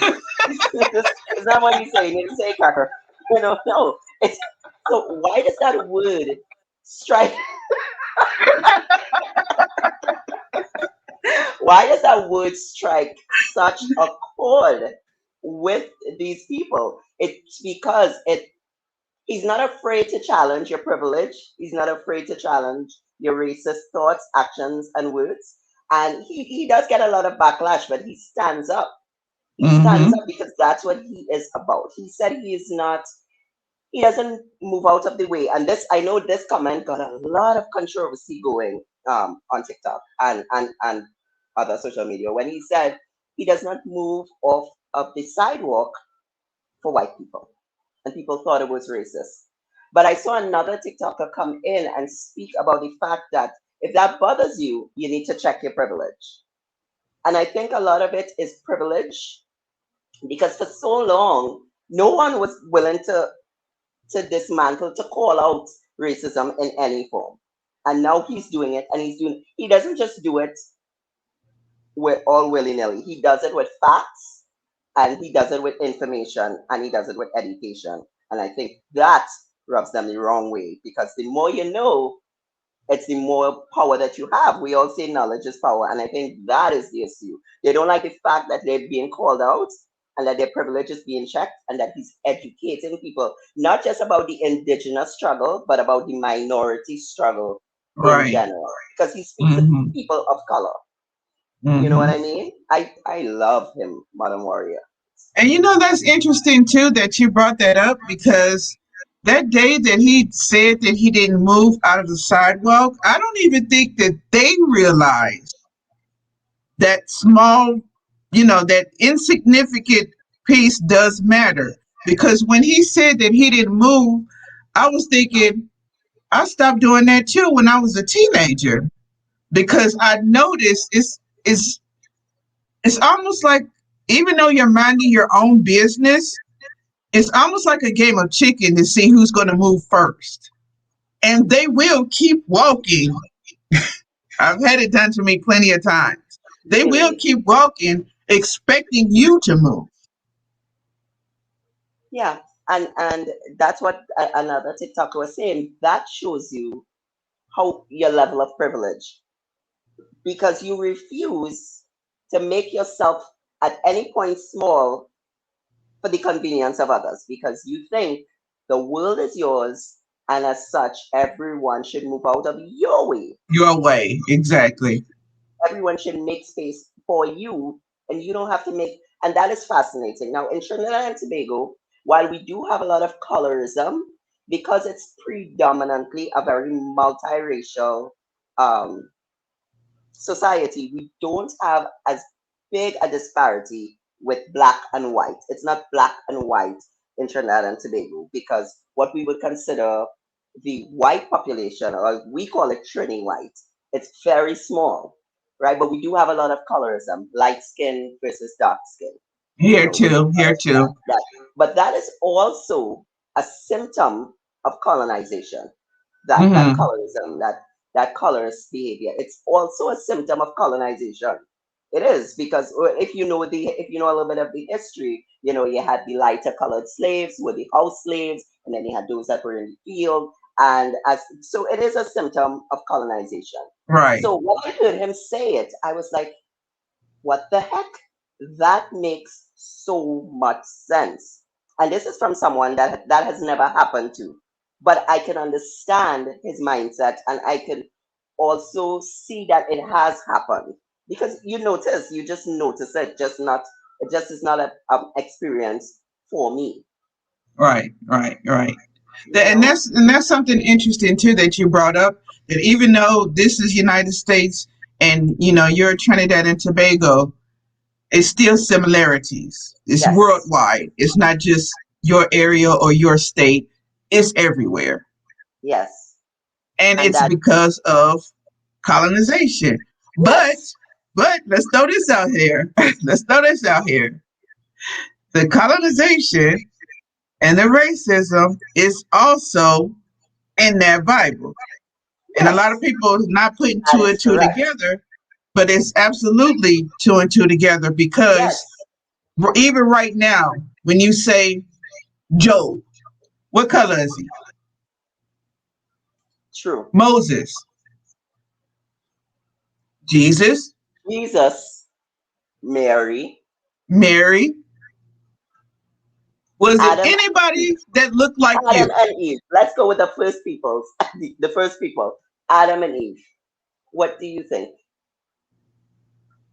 B: It's not what he's saying. He didn't say cracker. No. It's so. Why does that word strike? Why does that word strike such a chord with these people? It's because he's not afraid to challenge your privilege. He's not afraid to challenge your racist thoughts, actions, and words. And he does get a lot of backlash, but he stands up. He stands
A: Hmm.
B: up because that's what he is about. He said he is not, he doesn't move out of the way. And this, I know this comment got a lot of controversy going on TikTok and other social media when he said he does not move off of the sidewalk for white people. And people thought it was racist. But I saw another TikToker come in and speak about the fact that if that bothers you, you need to check your privilege. And I think a lot of it is privilege because for so long, no one was willing to dismantle, to call out racism in any form. And now he's doing it, and he doesn't just do it with all willy nilly. He does it with facts, and he does it with information, and he does it with education. And I think that rubs them the wrong way because the more you know, it's the more power that you have. We all say knowledge is power, and I think that is the issue. They don't like the fact that they're being called out and that their privilege is being checked, and that he's educating people not just about the indigenous struggle, but about the minority struggle in
A: Right.
B: general, because he speaks to
A: Hmm.
B: people of color. You know what
A: Hmm.
B: I mean? I love him, Modern Warrior.
A: And that's interesting too that you brought that up because that day that he said that he didn't move out of the sidewalk, I don't even think that they realized that small, that insignificant piece does matter. Because when he said that he didn't move, I was thinking, I stopped doing that too when I was a teenager because I noticed it's almost like even though you're minding your own business, it's almost like a game of chicken to see who's going to move first. And they will keep walking. I've had it done to me plenty of times. They will
B: Really?
A: keep walking, expecting you to move.
B: Yeah. And that's what another TikTok was saying. That shows you how your level of privilege, because you refuse to make yourself at any point small for the convenience of others, because you think the world is yours, and as such, everyone should move out of your way.
A: Your way. Exactly.
B: Everyone should make space for you, and you don't have to make. And that is fascinating. Now, in Trinidad and Tobago, while we do have a lot of colorism, because it's predominantly a very multiracial um, society, we don't have as big a disparity with black and white. It's not black and white in Trinidad and Tobago, because what we would consider the white population, or we call it Trini white, it's very small, right? But we do have a lot of colorism, light skin versus dark skin.
A: Here
B: We do
A: too. Here
B: that,
A: too.
B: that. But that is also a symptom of colonization, that
A: Hmm.
B: colorism, that colorist behavior. It's also a symptom of colonization. It is, because if you know a little bit of the history, you had the lighter colored slaves who were the house slaves, and then you had those that were in the field, and as so it is a symptom of colonization.
A: Right.
B: So when I heard him say it, I was like, what the heck? That makes so much sense. And this is from someone that has never happened to. But I can understand his mindset, and I can also see that it has happened. Because you just notice it, it just is not a experience for me,
A: Right. Right. Right.
B: you
A: And
B: know?
A: that's something interesting too that you brought up. That even though this is United States and you're Trinidad and Tobago, it's still similarities. It's
B: Yes,
A: worldwide. It's not just your area or your state. It's everywhere,
B: yes.
A: and
B: And
A: it's
B: that,
A: because of colonization. But
B: yes,
A: let's throw this out here. Let's throw this out here. The colonization and the racism is also in that Bible. And a lot of
B: yes,
A: people are not putting
B: that
A: two
B: is
A: and two
B: correct.
A: together, but it's absolutely two and two together because
B: Yes,
A: even right now, when you say Job, what color is he?
B: true.
A: Moses, Jesus,
B: Jesus, Mary,
A: Mary. Was it
B: Adam,
A: anybody that looked like
B: Adam
A: you?
B: and Eve. Let's go with the first peoples. The first people, Adam and Eve. What do you think?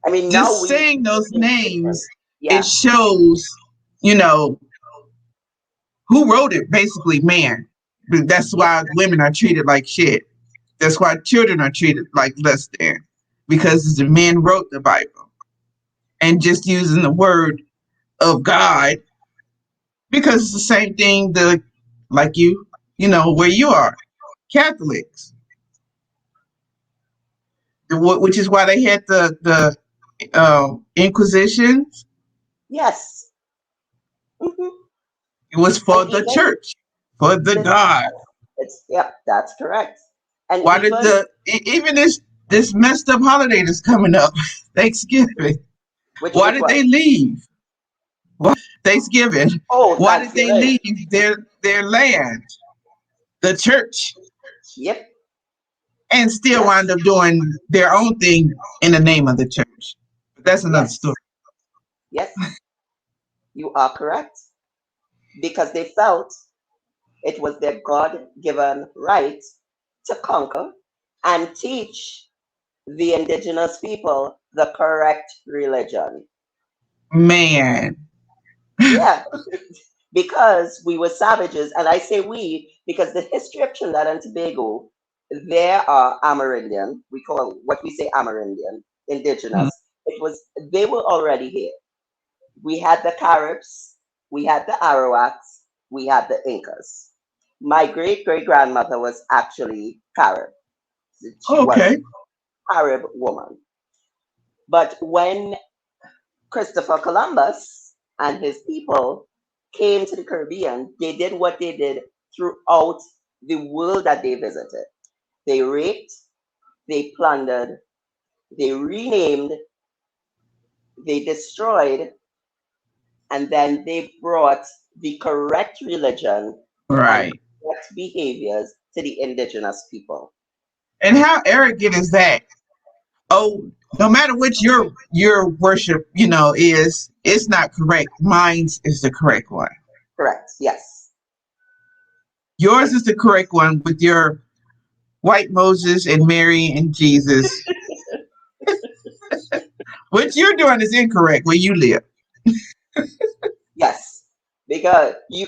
B: I mean, now
A: Just
B: we
A: saying those
B: think different.
A: names, it
B: Yeah.
A: shows, you know, who wrote it, basically, man. But that's
B: Yep.
A: why women are treated like shit. That's why children are treated like less than, because the men wrote the Bible and just using the word of God, because it's the same thing like where you are, Catholics, which is why they had the Inquisitions.
B: Yes. Hmm.
A: It was
B: And
A: for the
B: even
A: church, for the
B: this,
A: God.
B: it's yep, that's correct. And
A: Why did
B: even
A: even this messed up holiday that's coming up, Thanksgiving? Why
B: which
A: did
B: one?
A: they leave? Thanksgiving.
B: Oh,
A: Why did they
B: Thanksgiving.
A: leave their land, the church,
B: Yep.
A: and still
B: Yes.
A: wind up doing their own thing in the name of the church? But that's another story.
B: Yes. Yes. You are correct, because they felt it was their God-given right to conquer and teach the indigenous people the correct religion.
A: Man.
B: Yeah, because we were savages, and I say we because the history of Trinidad and Tobago, there are Amerindian, we call what we say Amerindian,
A: Mhm.
B: indigenous. It was they were already here. We had the Caribs, we had the Arawaks, we had the Incas. My great great grandmother was actually Carib. She was
A: Okay.
B: a Carib woman. But when Christopher Columbus and his people came to the Caribbean, they did what they did throughout the world that they visited. They raped, they plundered, they renamed, they destroyed, and then they brought the correct religion and
A: Right.
B: correct behaviors to the indigenous people.
A: And how arrogant is that? Oh, no matter what your worship, is, it's not correct. Mine's is the correct one.
B: Correct. Yes.
A: Yours is the correct one with your white Moses and Mary and Jesus. What you're doing is incorrect where you live.
B: Yes. Because you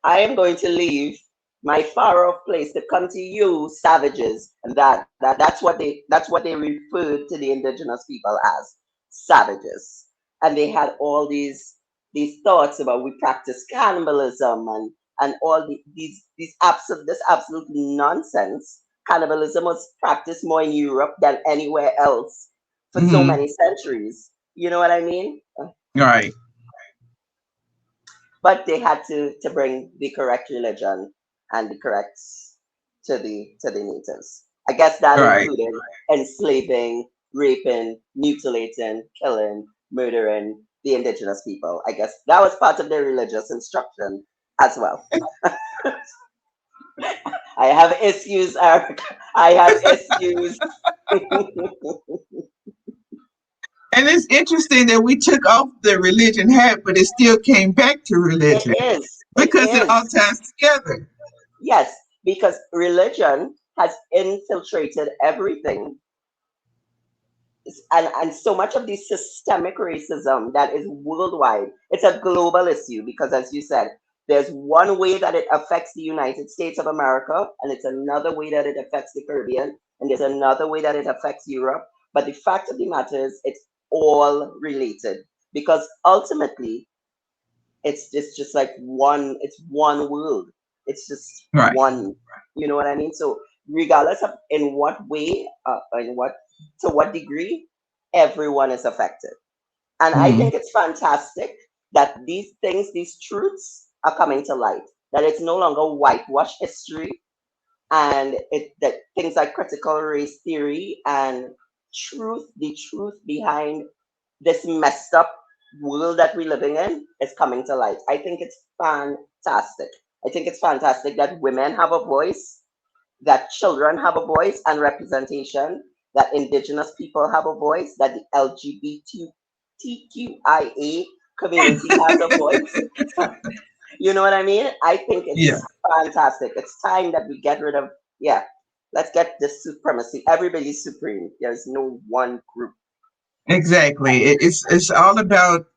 B: I am going to leave my far off place to come to you, savages, and that's what they referred to the indigenous people as savages. And they had all these thoughts about we practice cannibalism and all these absolute this absolute nonsense. Cannibalism was practiced more in Europe than anywhere else for so
A: Hmm.
B: many centuries. You know what I mean?
A: Right.
B: But they had to bring the correct religion and the correct to the natives. I guess that
A: Right.
B: included enslaving, raping, mutilating, killing, murdering the indigenous people. I guess that was part of their religious instruction as well. I have issues, Eric. I have issues.
A: And it's interesting that we took off the religion hat, but it still came back to
B: It
A: religion
B: is. It
A: because it all
B: is.
A: ties together.
B: Yes, because religion has infiltrated everything and so much of the systemic racism that is worldwide, it's a global issue because, as you said, there's one way that it affects the United States of America, and it's another way that it affects the Caribbean, and there's another way that it affects Europe. But the fact of the matter is, it's all related because ultimately, it's just like it's one world. It's just
A: Right.
B: one. You know what I mean? So regardless of in what way, in what to what degree, everyone is affected. And I
A: Hmm.
B: think it's fantastic that these things, these truths, are coming to light. That it's no longer whitewash history, and it that things like critical race theory and the truth behind this messed up world that we're living in is coming to light. I think it's fantastic. I think it's fantastic that women have a voice, that children have a voice and representation, that indigenous people have a voice, that the LGBTQIA community has a voice. You know what I mean? I think
A: Yeah.
B: it's fantastic. It's time that we get rid of, yeah, let's get this supremacy. Everybody's supreme. There's no one group.
A: Exactly. It's all about,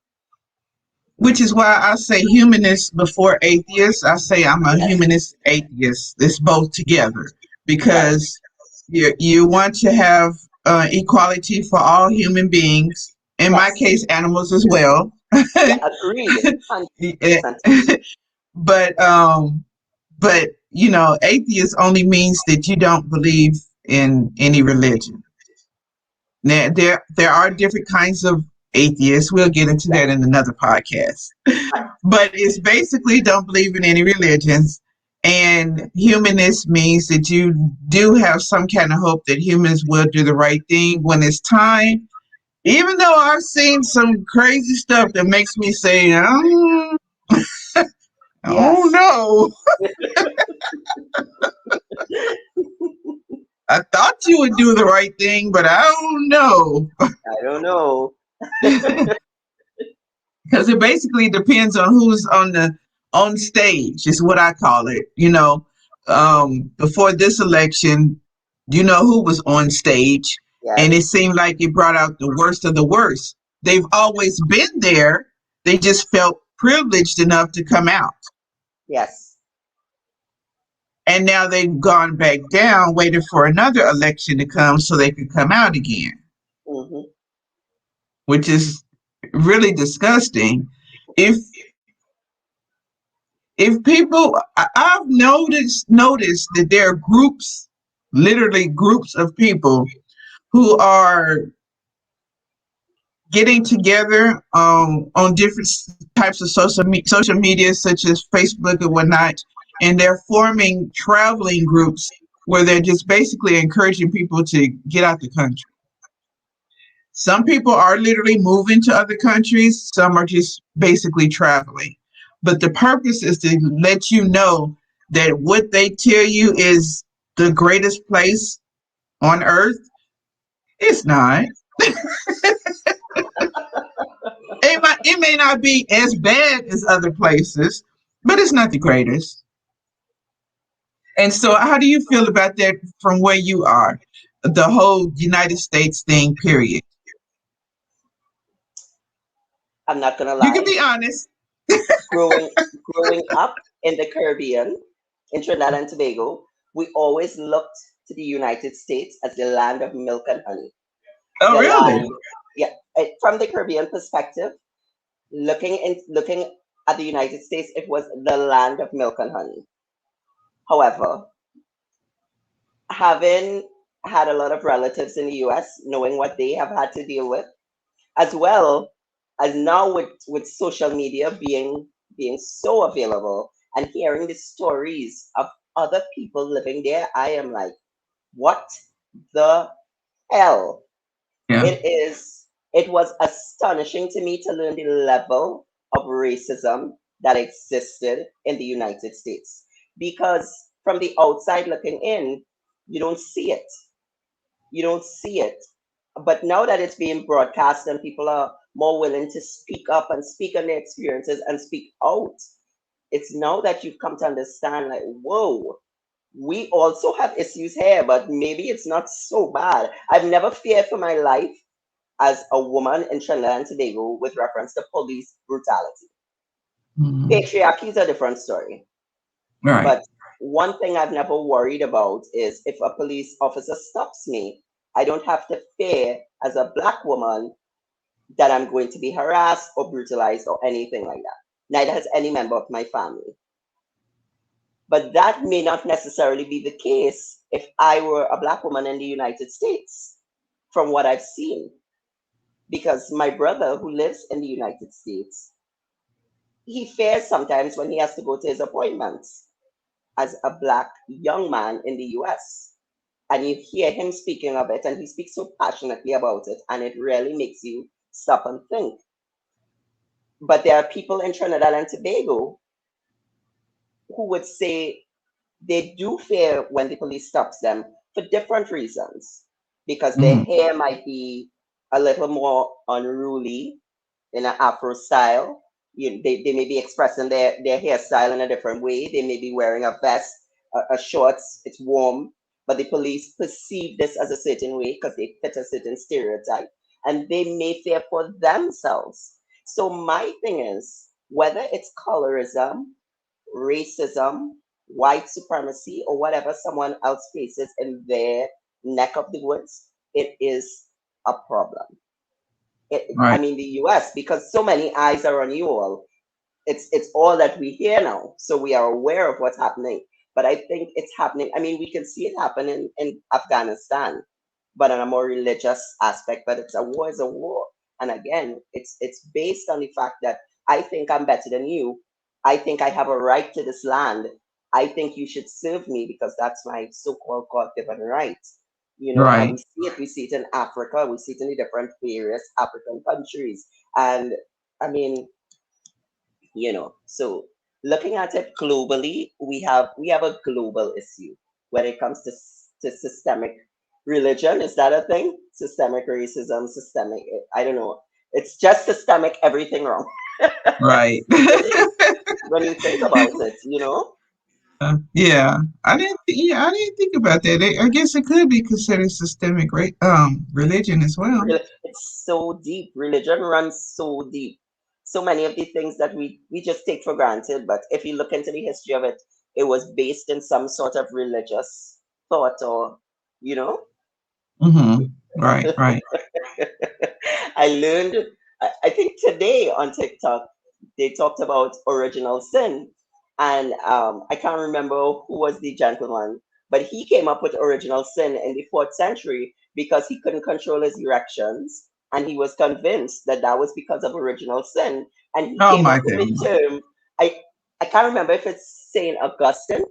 A: which is why I say humanist before atheist. I say I'm a
B: Yes,
A: humanist atheist. It's both together
B: right.
A: because you want to have equality for all human beings. In my
B: Yes.
A: case, animals as well.
B: Yeah, agreed. 100%
A: Yeah.
B: agreed.
A: but atheist only means that you don't believe in any religion. Now, there are different kinds of atheists. We'll get into
B: Yeah,
A: that in another podcast.
B: right.
A: But it's basically don't believe in any religions. And humanist means that you do have some kind of hope that humans will do the right thing when it's time. Even though I've seen some crazy stuff that makes me say, oh
B: Yes.
A: no, I thought you would do the right thing, but I don't know.
B: I don't know.
A: Because it basically depends on who's on stage, is what I call it. Before this election, who was on stage. and it
B: Yes.
A: seemed like it brought out the worst of the worst. They've always been there. They just felt privileged enough to come out.
B: Yes.
A: And now they've gone back down, waiting for another election to come so they could come out again,
B: Hmm.
A: which is really disgusting. If I've noticed that there are groups, literally groups of people who are getting together on different types of social media, such as Facebook and whatnot, and they're forming traveling groups where they're just basically encouraging people to get out the country. Some people are literally moving to other countries, some are just basically traveling. But the purpose is to let you know that what they tell you is the greatest place on earth, it's not. It may not be as bad as other places, but it's not the greatest. And so, how do you feel about that from where you are? The whole United States thing, period.
B: I'm not gonna
A: You can
B: lie.
A: be honest.
B: Growing growing up in the Caribbean, in Trinidad and Tobago, we always looked to the United States as the land of milk and honey.
A: Oh,
B: The
A: really?
B: land, yeah. From the Caribbean perspective, looking at the United States, it was the land of milk and honey. However, having had a lot of relatives in the US, knowing what they have had to deal with, as well as now with social media being so available and hearing the stories of other people living there, I am like, what the hell?
A: Yeah.
B: It was astonishing to me to learn the level of racism that existed in the United States. Because from the outside looking in, you don't see it. You don't see it. But now that it's being broadcast and people are more willing to speak up and speak on their experiences and speak out, it's now that you've come to understand, like, whoa, we also have issues here, but maybe it's not so bad. I've never feared for my life as a woman in Trinidad and Tobago with reference to police brutality.
A: Mhm.
B: Patriarchy is a different story.
A: Right.
B: But one thing I've never worried about is if a police officer stops me, I don't have to fear as a black woman that I'm going to be harassed or brutalized or anything like that. Neither has any member of my family. But that may not necessarily be the case if I were a black woman in the United States, from what I've seen. Because my brother, who lives in the United States, he fears sometimes when he has to go to his appointments as a black young man in the US. And you hear him speaking of it, and he speaks so passionately about it, and it really makes you stop and think. But there are people in Trinidad and Tobago who would say they do fear when the police stops them for different reasons, because their
A: Mhm.
B: hair might be a little more unruly in an Afro style. They may be expressing their hairstyle in a different way. They may be wearing a vest, a shorts, it's warm, but the police perceive this as a certain way because they fit a certain stereotype and they may fear for themselves. So my thing is, whether it's colorism, racism, white supremacy, or whatever someone else faces in their neck of the woods, it is a problem. I
A: Right.
B: mean, the US, because so many eyes are on you all, it's all that we hear now. So we are aware of what's happening. But I think it's happening. I mean, we can see it happen in Afghanistan, but on a more religious aspect. But it's a war is a war. And again, it's based on the fact that I think I'm better than you. I think I have a right to this land. I think you should serve me because that's my so-called God given right. And
A: Right.
B: we see it in Africa, we see it in the different various African countries. And I mean, so looking at it globally, we have a global issue when it comes to systemic religion. Is that a thing? Systemic racism, systemic, I don't know. It's just systemic everything wrong.
A: Right.
B: It is when you think about it.
A: Yeah. I didn't think about that. I guess it could be considered systemic, right? Religion as well.
B: It's so deep. Religion runs so deep. So many of the things that we just take for granted, but if you look into the history of it, it was based in some sort of religious thought or, you know.
A: Mm-hmm. Right, right.
B: I learned, I think today on TikTok, they talked about original sin. And I can't remember who was the gentleman, but he came up with original sin in the fourth century because he couldn't control his erections. And he was convinced that that was because of original sin. And he
A: Oh
B: came
A: my
B: up with the
A: goodness.
B: term, I, I can't remember if it's St. Augustine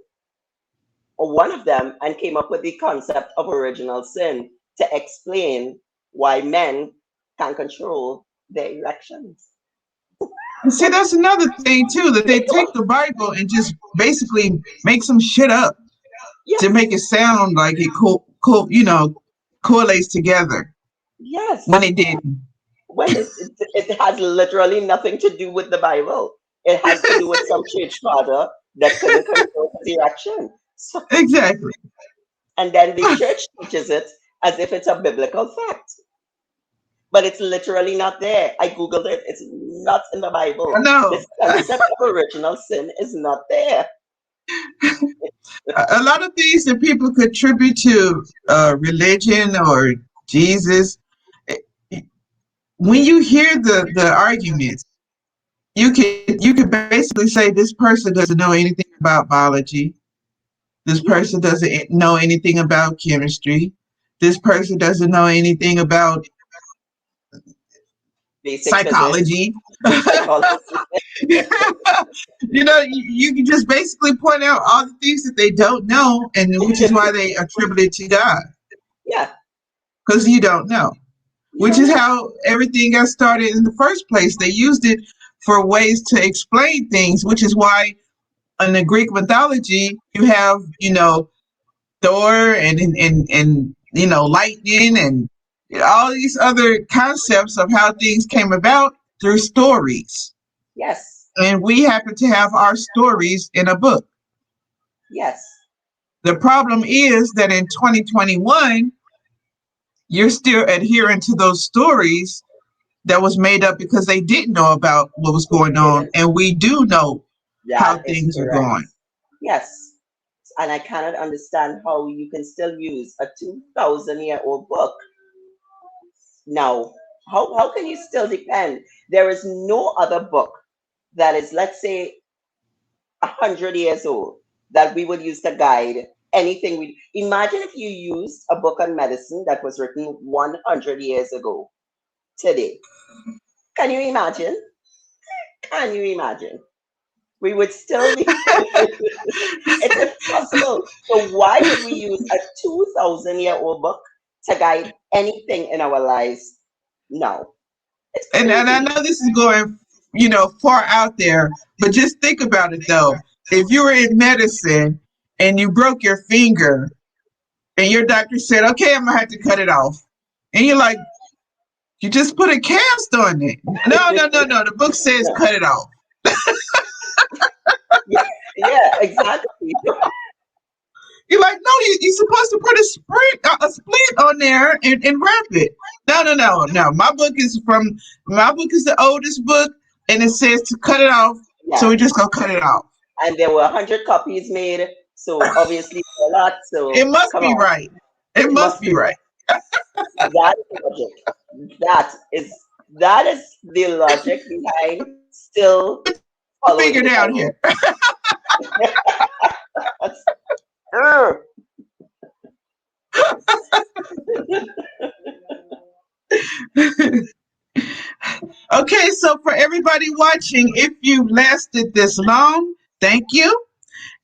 B: or one of them, and came up with the concept of original sin to explain why men can't control their erections.
A: And see, that's another thing too, that they take the Bible and just basically make some shit up to make it
B: Yes,
A: sound like it correlates together when
B: yes.
A: it didn't.
B: When it has literally nothing to do with the Bible. It has to do with some church father that couldn't control his erection. So,
A: Exactly.
B: and then the church teaches it as if it's a biblical fact. But it's literally not there. I googled it. It's not in the
A: I
B: Bible.
A: know.
B: This concept of original sin is not there.
A: A lot of things that people contribute to religion or Jesus, eh, when you hear the arguments, you could basically say this person doesn't know anything about biology. This
B: Yeah,
A: person doesn't know anything about chemistry. This person doesn't know anything about
B: basic physics,
A: psychology.
B: psychology.
A: You can just basically point out all the things that they don't know, and which is why they attribute it to God,
B: Yeah,
A: because you don't know.
B: you
A: Which
B: don't
A: is
B: know.
A: how everything got started in the first place. They used it for ways to explain things, which is why in the Greek mythology you have, Thor and lightning and all these other concepts of how things came about through stories.
B: Yes,
A: And we happen to have our stories in a book.
B: yes,
A: The problem is that in 2021, you're still adhering to those stories that was made up because they didn't know about what was
B: we
A: going on.
B: didn't.
A: And we do know how
B: That is
A: things are
B: correct.
A: going.
B: Yes. And I cannot understand how you can still use a 2,000-year-old book. Now, how can you still depend? There is no other book that is, let's say, 100 years old that we would use to guide anything we imagine if you used a book on medicine that was written 100 years ago today. Can you imagine? Can you imagine? We would still be it's impossible. So why would we use a 2,000-year-old book to guide anything in our lives? No. It's
A: And I
B: crazy.
A: know this is going, far out there, but just think about it though. If you were in medicine and you broke your finger and your doctor said, okay, I'm going to have to cut it off. And you're like, you just put a cast on it. No, no, no, no. The book says
B: No.
A: cut it off.
B: Yeah, yeah, exactly.
A: You're like, no, you're supposed to put a split on there and wrap it. No, no, no, no. My book is the oldest book, and it says to cut it off. So
B: Yeah.
A: we just gonna cut it off.
B: And there were 100 copies made, so obviously a lot.
A: It
B: So
A: must
B: come
A: be
B: on,
A: right. It
B: it
A: must
B: must
A: be
B: be
A: right.
B: that is logic. That is the logic behind still following
A: Finger
B: the
A: down
B: Bible.
A: here.
B: Urgh.
A: Okay, so for everybody watching, if you lasted this long, thank you.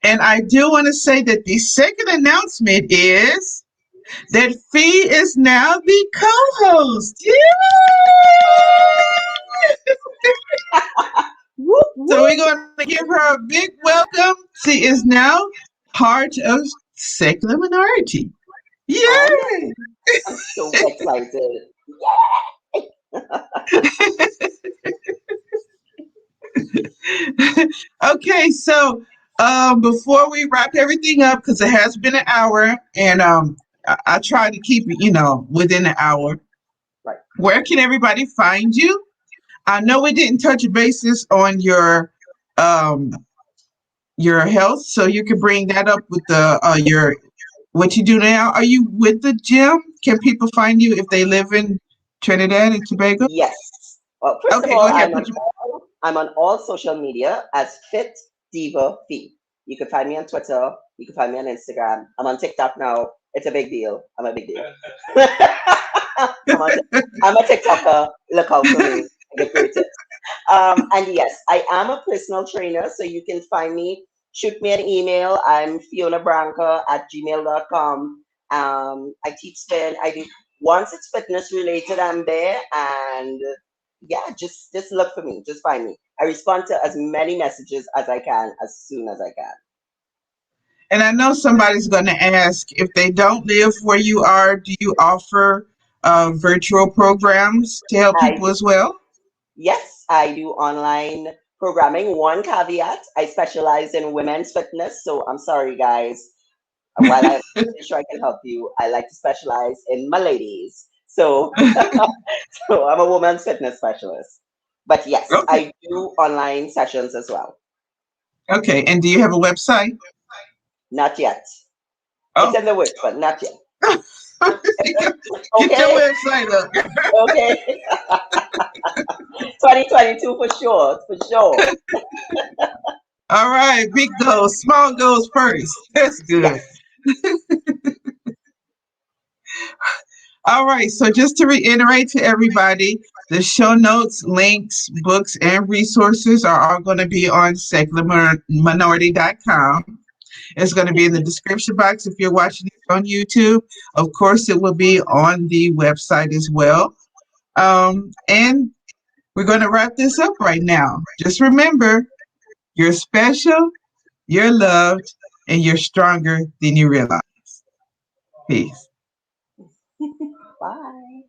A: And I do want to say that the second announcement is that Fee is now the co-host. Yeah!
B: Whoop
A: So we're
B: whoop.
A: going to give her a big welcome. She is now part of Secular Minority.
B: Oh my,
A: Yay!
B: I'm so excited.
A: Okay, so Before we wrap everything up, because it has been an hour, and I try to keep it, within an hour.
B: Right.
A: Where can everybody find you? I know we didn't touch bases on um your health, so you can bring that up with the your what you do now. Are you with the gym? Can people find you if they live in Trinidad and Tobago?
B: Yes. Well, first of
A: Okay, go
B: all,
A: ahead. Put your
B: I'm on all social media as Fit Diva Fee. You can find me on Twitter. You can find me on Instagram. I'm on TikTok now. It's a big deal. I'm a big deal. I'm a TikToker. Look out for me. I give great tips. And yes, I am a personal trainer, so you can find me. Shoot me an email. I'm FionaBranca@gmail.com. I teach spin. I do once it's fitness related, I'm there, and yeah, just look for me. Just find me. I respond to as many messages as I can as soon as I can.
A: And I know somebody's going to ask if they don't live where you are, do you offer virtual programs to help
B: I
A: people
B: do.
A: as well?
B: Yes, I do online programming. One caveat: I specialize in women's fitness. So I'm sorry, guys. While I'm pretty sure I can help you, I like to specialize in my ladies. So, so I'm a woman's fitness specialist. But yes,
A: Okay.
B: I do online sessions as well.
A: Okay. And do you have a website?
B: Not yet. It's
A: Oh,
B: in the works, but not yet.
A: get your
B: Okay,
A: website up.
B: okay. 2022 for sure, for sure.
A: All right. Big goals, small goals first. That's good.
B: Yes.
A: All right. So just to reiterate to everybody, the show notes, links, books, and resources are all going to be on secularminority.com. It's going to be in the description box if you're watching this on YouTube. Of course, it will be on the website as well. And we're going to wrap this up right now. Just remember, you're special, you're loved, and you're stronger than you realize. Peace.
B: Bye.